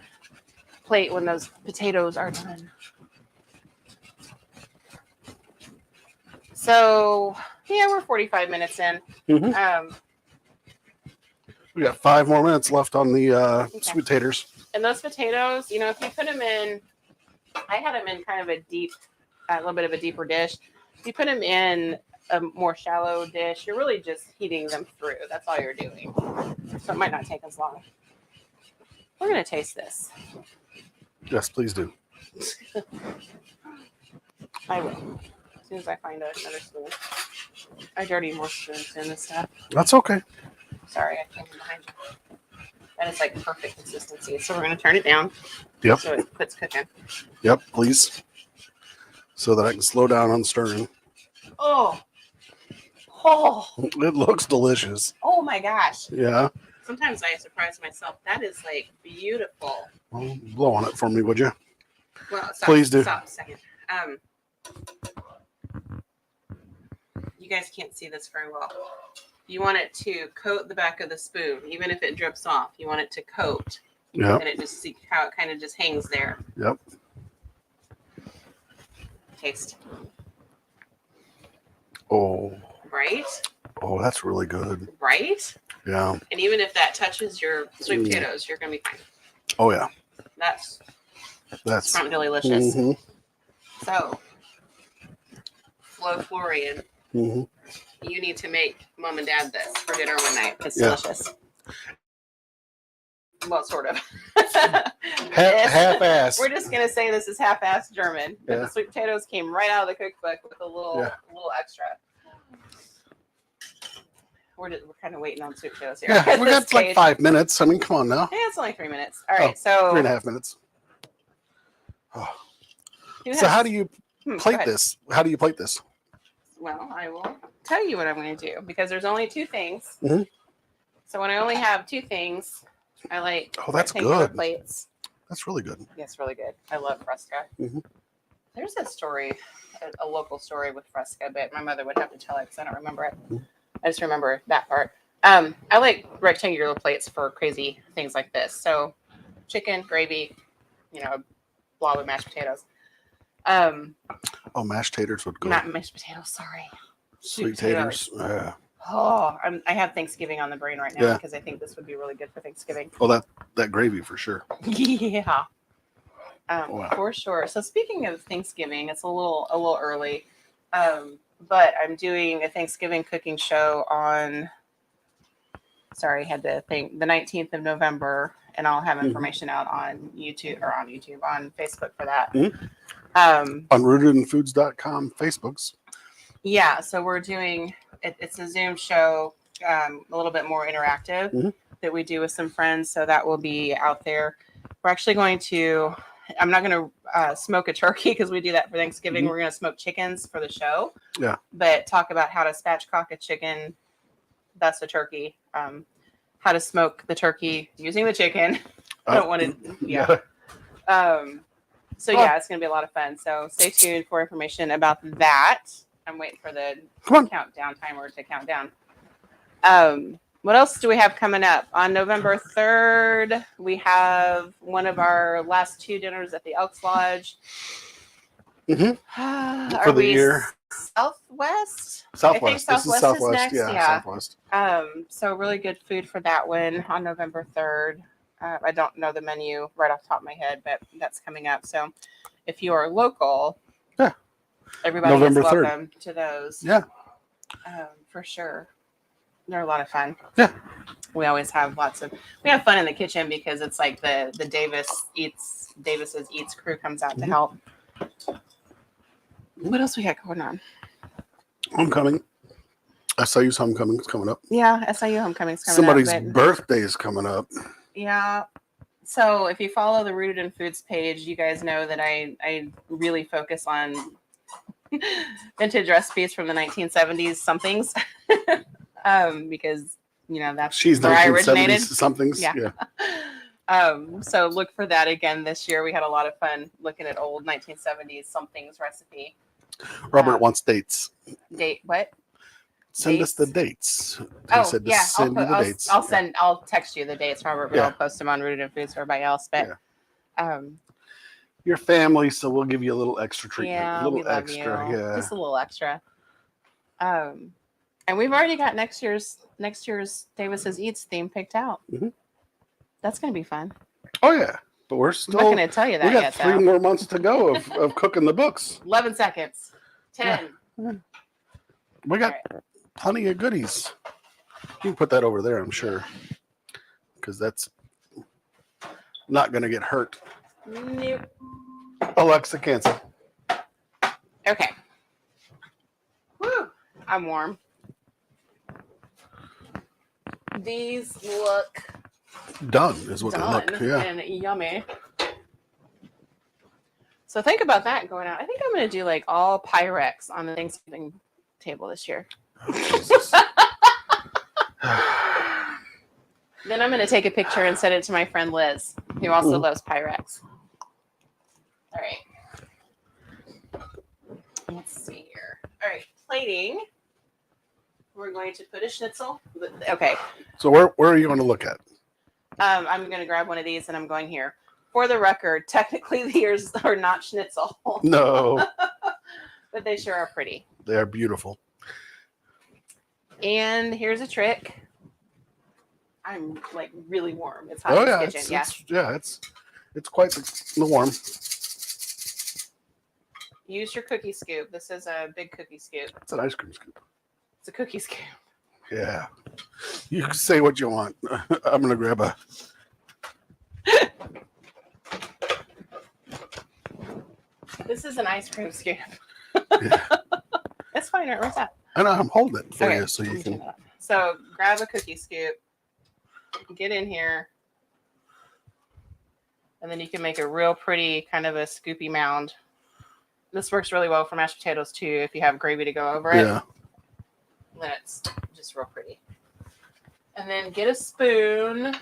Speaker 1: plate when those potatoes are done. So, yeah, we're 45 minutes in.
Speaker 2: Mm-hmm. We got 5 more minutes left on the sweet taters.
Speaker 1: And those potatoes, if you put them in, I had them in kind of a little bit of a deeper dish. If you put them in a more shallow dish, you're really just heating them through. That's all you're doing. So it might not take as long. We're going to taste this.
Speaker 2: Yes, please do.
Speaker 1: I will. As soon as I find another spoon. I dirty more spoons in this stuff.
Speaker 2: That's okay.
Speaker 1: Sorry, I came in behind you. That is like perfect consistency. So we're going to turn it down.
Speaker 2: Yep.
Speaker 1: So it quits cooking.
Speaker 2: Yep, please. So that I can slow down on stirring.
Speaker 1: Oh. Oh.
Speaker 2: It looks delicious.
Speaker 1: Oh my gosh.
Speaker 2: Yeah.
Speaker 1: Sometimes I surprise myself. That is like beautiful.
Speaker 2: Well, blow on it for me, would you?
Speaker 1: Well, stop,
Speaker 2: Please do.
Speaker 1: Stop a second. You guys can't see this very well. You want it to coat the back of the spoon, even if it drips off. You want it to coat.
Speaker 2: Yeah.
Speaker 1: And it just see how it kind of just hangs there.
Speaker 2: Yep.
Speaker 1: Taste.
Speaker 2: Oh.
Speaker 1: Right?
Speaker 2: Oh, that's really good.
Speaker 1: Right?
Speaker 2: Yeah.
Speaker 1: And even if that touches your sweet potatoes, you're going to be fine.
Speaker 2: Oh, yeah.
Speaker 1: That's really delicious.
Speaker 2: Mm-hmm.
Speaker 1: So, Flo Florian,
Speaker 2: Mm-hmm.
Speaker 1: you need to make mom and dad this for dinner one night. It's
Speaker 2: Yeah.
Speaker 1: delicious. Well, sort of.
Speaker 2: Half-ass.
Speaker 1: We're just going to say this is half-ass German. But
Speaker 2: Yeah.
Speaker 1: the sweet potatoes came right out of the cookbook with a little extra. We're kind of waiting on sweet potatoes here.
Speaker 2: Yeah, we got like 5 minutes. I mean, come on now.
Speaker 1: Yeah, it's only 3 minutes. All right, so
Speaker 2: 3.5 minutes. Oh. So how do you plate this? How do you plate this?
Speaker 1: Well, I will tell you what I'm going to do because there's only 2 things.
Speaker 2: Mm-hmm.
Speaker 1: So when I only have 2 things, I like
Speaker 2: that's
Speaker 1: rectangular
Speaker 2: good.
Speaker 1: plates.
Speaker 2: That's really good.
Speaker 1: Yeah, it's really good. I love Fresca.
Speaker 2: Mm-hmm.
Speaker 1: There's a story, a local story with Fresca, but my mother would have to tell it because I don't remember it.
Speaker 2: Mm-hmm.
Speaker 1: I just remember that part. I like rectangular plates for crazy things like this. So chicken, gravy, blob of mashed potatoes.
Speaker 2: Mashed taters would go.
Speaker 1: Not mashed potatoes, sorry.
Speaker 2: Sweet taters. Yeah.
Speaker 1: Oh, I have Thanksgiving on the brain right now because I think this would be really good for Thanksgiving.
Speaker 2: Oh, that gravy for sure.
Speaker 1: Yeah.
Speaker 2: Wow.
Speaker 1: For sure. So speaking of Thanksgiving, it's a little early. But I'm doing a Thanksgiving cooking show on the 19th of November, and I'll have information out on on Facebook for that.
Speaker 2: Mm-hmm. On rootedinfoods.com Facebooks.
Speaker 1: Yeah, so we're doing it's a Zoom show, a little bit more interactive that we do with some friends. So that will be out there. We're actually I'm not going to smoke a turkey because we do that for Thanksgiving. We're going to smoke chickens for the show.
Speaker 2: Yeah.
Speaker 1: But talk about how to spatchcock a chicken. That's a turkey. How to smoke the turkey using the chicken. I don't want to. Yeah. So yeah, it's going to be a lot of fun. So stay tuned for information about that. I'm waiting for the countdown timer to count down. What else do we have coming up? On November 3rd, we have one of our last 2 dinners at the Elks Lodge.
Speaker 2: Mm-hmm. For the year.
Speaker 1: Southwest?
Speaker 2: Southwest.
Speaker 1: I think Southwest is next.
Speaker 2: Yeah, Southwest.
Speaker 1: So really good food for that one on November 3rd. I don't know the menu right off the top of my head, but that's coming up. So if you are local, everybody November is welcome 3rd. To those.
Speaker 2: Yeah.
Speaker 1: For sure. They're a lot of fun.
Speaker 2: Yeah.
Speaker 1: We always have we have fun in the kitchen because it's like the Davis's Eats crew comes out to help. What else we got going on?
Speaker 2: Homecoming. SIU's homecoming is coming up.
Speaker 1: Yeah, SIU homecoming's coming
Speaker 2: Somebody's
Speaker 1: up.
Speaker 2: Somebody's birthday is coming up.
Speaker 1: Yeah. So if you follow the Rooted in Foods page, you guys know that I really focus on vintage recipes from the 1970s somethings. Because that's where I originated.
Speaker 2: Somethings. Yeah.
Speaker 1: So look for that again this year. We had a lot of fun looking at old 1970s somethings recipe.
Speaker 2: Robert wants dates.
Speaker 1: Date what?
Speaker 2: Send us the dates.
Speaker 1: He said to send you the dates. I'll text you the dates, Robert, but I'll post them on Rooted in Foods for everybody else. But
Speaker 2: your family, so we'll give you a little extra treatment.
Speaker 1: Yeah,
Speaker 2: a little
Speaker 1: we love
Speaker 2: extra.
Speaker 1: You.
Speaker 2: Yeah.
Speaker 1: Just a little extra. And we've already got next year's Davis's Eats theme picked out. Mm-hmm. That's going to be fun.
Speaker 2: Oh yeah, but we're still.
Speaker 1: I'm not going to tell you that yet.
Speaker 2: We got 3 more months to go of cooking the books.
Speaker 1: 11 seconds. 10.
Speaker 2: Yeah. We got plenty of goodies. You can put that over there, I'm sure, because that's not going to get hurt.
Speaker 1: Nope.
Speaker 2: Alexa, cancel.
Speaker 1: Okay. Woo! I'm warm. These look
Speaker 2: Done is what
Speaker 1: done
Speaker 2: they look. Yeah.
Speaker 1: and yummy. So think about that going out. I think I'm going to do like all Pyrex on the Thanksgiving table this year.
Speaker 2: Oh, Jesus.
Speaker 1: Then I'm going to take a picture and send it to my friend Liz, who also loves Pyrex. All right. Let's see here. All right, plating. We're going to put a schnitzel. Okay.
Speaker 2: So where are you going to look at?
Speaker 1: I'm going to grab one of these and I'm going here. For the record, technically these are not schnitzel.
Speaker 2: No.
Speaker 1: But they sure are pretty.
Speaker 2: They are beautiful.
Speaker 1: And here's a trick. I'm like really warm. It's hot in this kitchen.
Speaker 2: It's quite warm.
Speaker 1: Use your cookie scoop. This is a big cookie scoop.
Speaker 2: It's an ice cream scoop.
Speaker 1: It's a cookie scoop.
Speaker 2: Yeah. You can say what you want. I'm going to grab a...
Speaker 1: This is an ice cream scoop.
Speaker 2: Yeah.
Speaker 1: It's fine, right? Where's that?
Speaker 2: I know, I'm holding it for
Speaker 1: Okay,
Speaker 2: you so you can...
Speaker 1: So grab a cookie scoop. Get in here. And then you can make a real pretty kind of a scoopy mound. This works really well for mashed potatoes too if you have gravy to go over it.
Speaker 2: Yeah.
Speaker 1: Then it's just real pretty. And then get a spoon.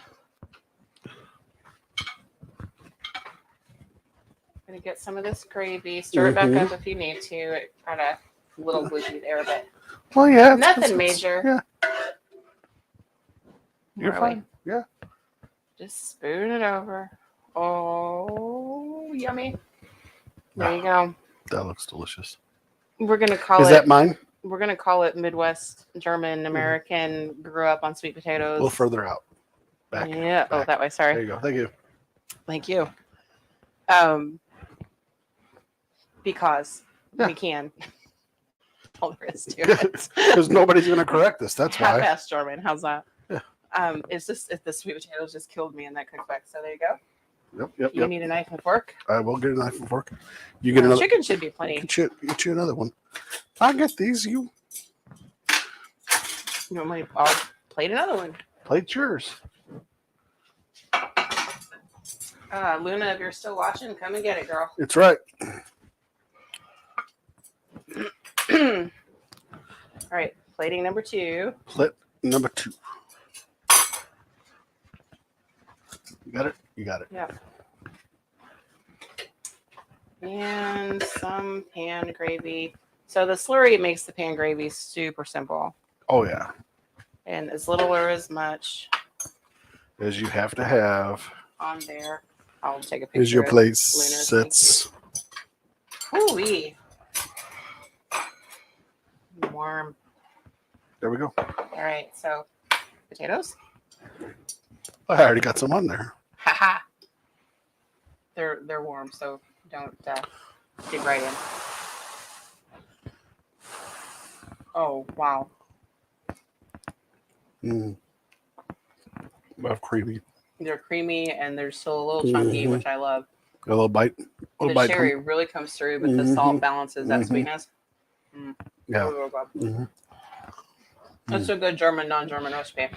Speaker 1: I'm gonna get some of this gravy. Stir it back up if you need to. It kind of a little gloopy there, but
Speaker 2: Well, yeah.
Speaker 1: nothing major.
Speaker 2: Yeah. You're fine. Yeah.
Speaker 1: Just spoon it over. Oh, yummy. There you go.
Speaker 2: That looks delicious.
Speaker 1: We're gonna call
Speaker 2: Is
Speaker 1: it.
Speaker 2: that mine?
Speaker 1: We're gonna call it Midwest German American. Grew up on sweet potatoes.
Speaker 2: A little further out. Back.
Speaker 1: Yeah.
Speaker 2: Back.
Speaker 1: Oh, that way.
Speaker 2: There
Speaker 1: Sorry.
Speaker 2: you go. Thank you.
Speaker 1: Thank you. Because we can. All there is to it.
Speaker 2: Because nobody's going to correct us. That's why.
Speaker 1: Half-assed German. How's that?
Speaker 2: Yeah.
Speaker 1: It's just the sweet potatoes just killed me in that cookbook. So there you go.
Speaker 2: Yep.
Speaker 1: You need a knife and fork.
Speaker 2: I will get a knife and fork. You get another.
Speaker 1: Chicken should be plenty.
Speaker 2: Get you another one. I'll get these. You
Speaker 1: want me? I'll plate another one.
Speaker 2: plate yours.
Speaker 1: Luna, if you're still watching, come and get it, girl.
Speaker 2: It's right.
Speaker 1: All right, plating number 2.
Speaker 2: Plate number 2. You got it? You got it.
Speaker 1: Yep. And some pan gravy. So the slurry makes the pan gravy super simple.
Speaker 2: Oh, yeah.
Speaker 1: And as little or as much
Speaker 2: As you have to have.
Speaker 1: on there. I'll take a picture.
Speaker 2: As your
Speaker 1: of
Speaker 2: plate
Speaker 1: Luna's.
Speaker 2: sits.
Speaker 1: Ooh-wee. Warm.
Speaker 2: There we go.
Speaker 1: All right, so potatoes.
Speaker 2: I already got some on there.
Speaker 1: Haha. They're warm, so don't dig right in. Oh wow.
Speaker 2: Love creamy.
Speaker 1: They're creamy and they're still a little chunky, which I love.
Speaker 2: A little bite.
Speaker 1: The cherry really comes through, but the salt balances that sweetness.
Speaker 2: Yeah.
Speaker 1: That's a good German, non-German recipe.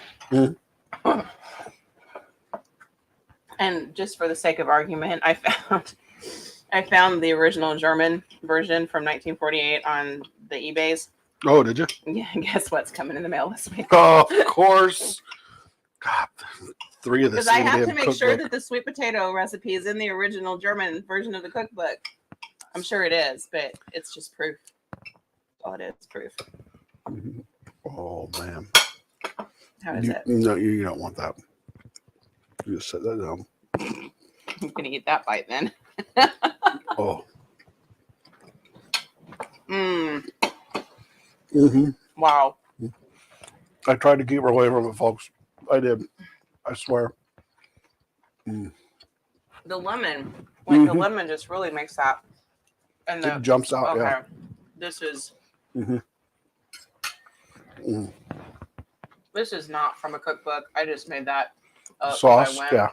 Speaker 1: And just for the sake of argument, I found the original German version from 1948 on the eBays.
Speaker 2: Oh, did you?
Speaker 1: Yeah, guess what's coming in the mail this week?
Speaker 2: Oh, of course. God, 3 of the
Speaker 1: Because I
Speaker 2: same
Speaker 1: have
Speaker 2: damn
Speaker 1: to make sure
Speaker 2: cookbook.
Speaker 1: that the sweet potato recipe is in the original German version of the cookbook. I'm sure it is, but it's just proof. All it is, proof.
Speaker 2: Oh, man.
Speaker 1: How is it?
Speaker 2: No, you don't want that. You just set that down.
Speaker 1: I'm going to eat that bite then.
Speaker 2: Oh.
Speaker 1: Wow.
Speaker 2: I tried to keep her away from it, folks. I did. I swear.
Speaker 1: The lemon, the lemon just really makes that. And
Speaker 2: It jumps out,
Speaker 1: okay.
Speaker 2: yeah.
Speaker 1: This is this is not from a cookbook. I just made that up.
Speaker 2: Sauce, yeah.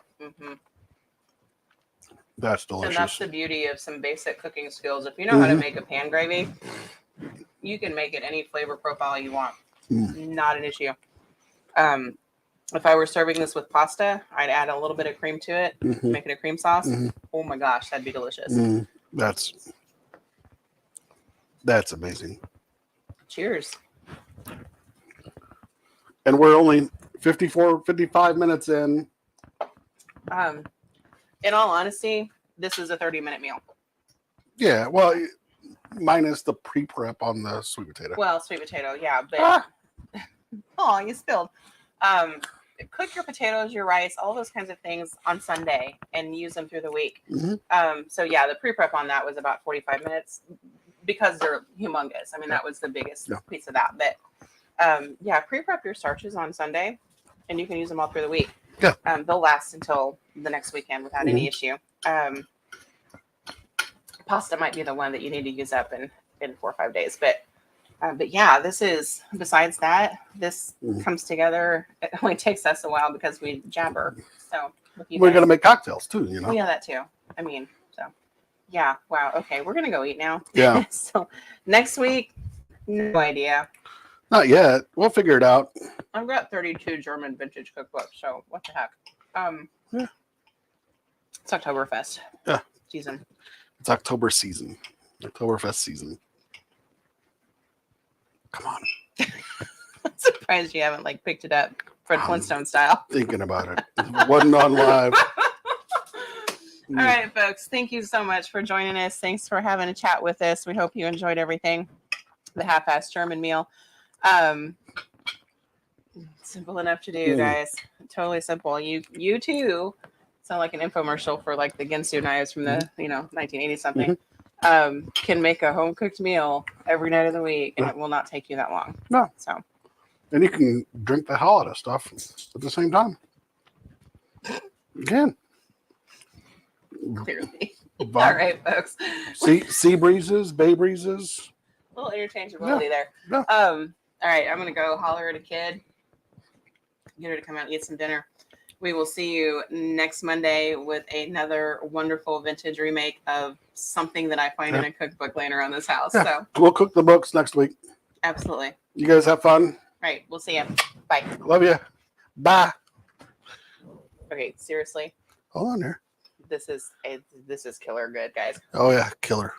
Speaker 2: That's
Speaker 1: And
Speaker 2: delicious.
Speaker 1: that's the beauty of some basic cooking skills. If you know how to make a pan gravy, you can make it any flavor profile you want. Not an issue. If I were serving this with pasta, I'd add a little bit of cream to it, make it a cream sauce. Oh my gosh, that'd be delicious.
Speaker 2: That's amazing.
Speaker 1: Cheers.
Speaker 2: And we're only 55 minutes in.
Speaker 1: In all honesty, this is a 30-minute meal.
Speaker 2: Yeah, well, minus the pre-prep on the sweet potato.
Speaker 1: Well, sweet potato, yeah, but oh, you spilled. Cook your potatoes, your rice, all those kinds of things on Sunday and use them through the week. So yeah, the pre-prep on that was about 45 minutes because they're humongous. I mean, that was the biggest piece of that. But yeah, pre-prep your starches on Sunday and you can use them all through the week.
Speaker 2: Yeah.
Speaker 1: They'll last until the next weekend without any issue. Pasta might be the one that you need to use up in 4 or 5 days, but yeah, this is, besides that, this comes together. It only takes us a while because we jabber. So
Speaker 2: we're going to make cocktails too, you know?
Speaker 1: Oh, yeah, that too. I mean, so yeah. Wow. Okay. We're going to go eat now.
Speaker 2: Yeah.
Speaker 1: So next week, no idea.
Speaker 2: Not yet. We'll figure it out.
Speaker 1: I've got 32 German vintage cookbooks. So what the heck? It's Oktoberfest.
Speaker 2: Yeah.
Speaker 1: Season.
Speaker 2: It's October season. Oktoberfest season. Come on.
Speaker 1: I'm surprised you haven't like picked it up Fred Flintstone style.
Speaker 2: Thinking about it. It wasn't on live.
Speaker 1: All right, folks. Thank you so much for joining us. Thanks for having a chat with us. We hope you enjoyed everything. The half-assed German meal. Simple enough to do, guys. Totally simple. You too sound like an infomercial for like the Ginsu knives from the 1980 something. Can make a home cooked meal every night of the week, and it will not take you that long.
Speaker 2: No.
Speaker 1: So.
Speaker 2: And you can drink the hell out of stuff at the same time. Again.
Speaker 1: Clearly. All right, folks.
Speaker 2: Sea breezes, bay breezes.
Speaker 1: A little interchangeability there.
Speaker 2: Yeah.
Speaker 1: All right, I'm gonna go holler at a kid, get her to come out and eat some dinner. We will see you next Monday with another wonderful vintage remake of something that I find in a cookbook laying around this house. Yeah. So
Speaker 2: we'll cook the books next week.
Speaker 1: Absolutely.
Speaker 2: You guys have fun.
Speaker 1: All right, we'll see you. Bye.
Speaker 2: Love you. Bye.
Speaker 1: Okay, seriously.
Speaker 2: Hold on there.
Speaker 1: This is killer good, guys.
Speaker 2: Oh yeah, killer.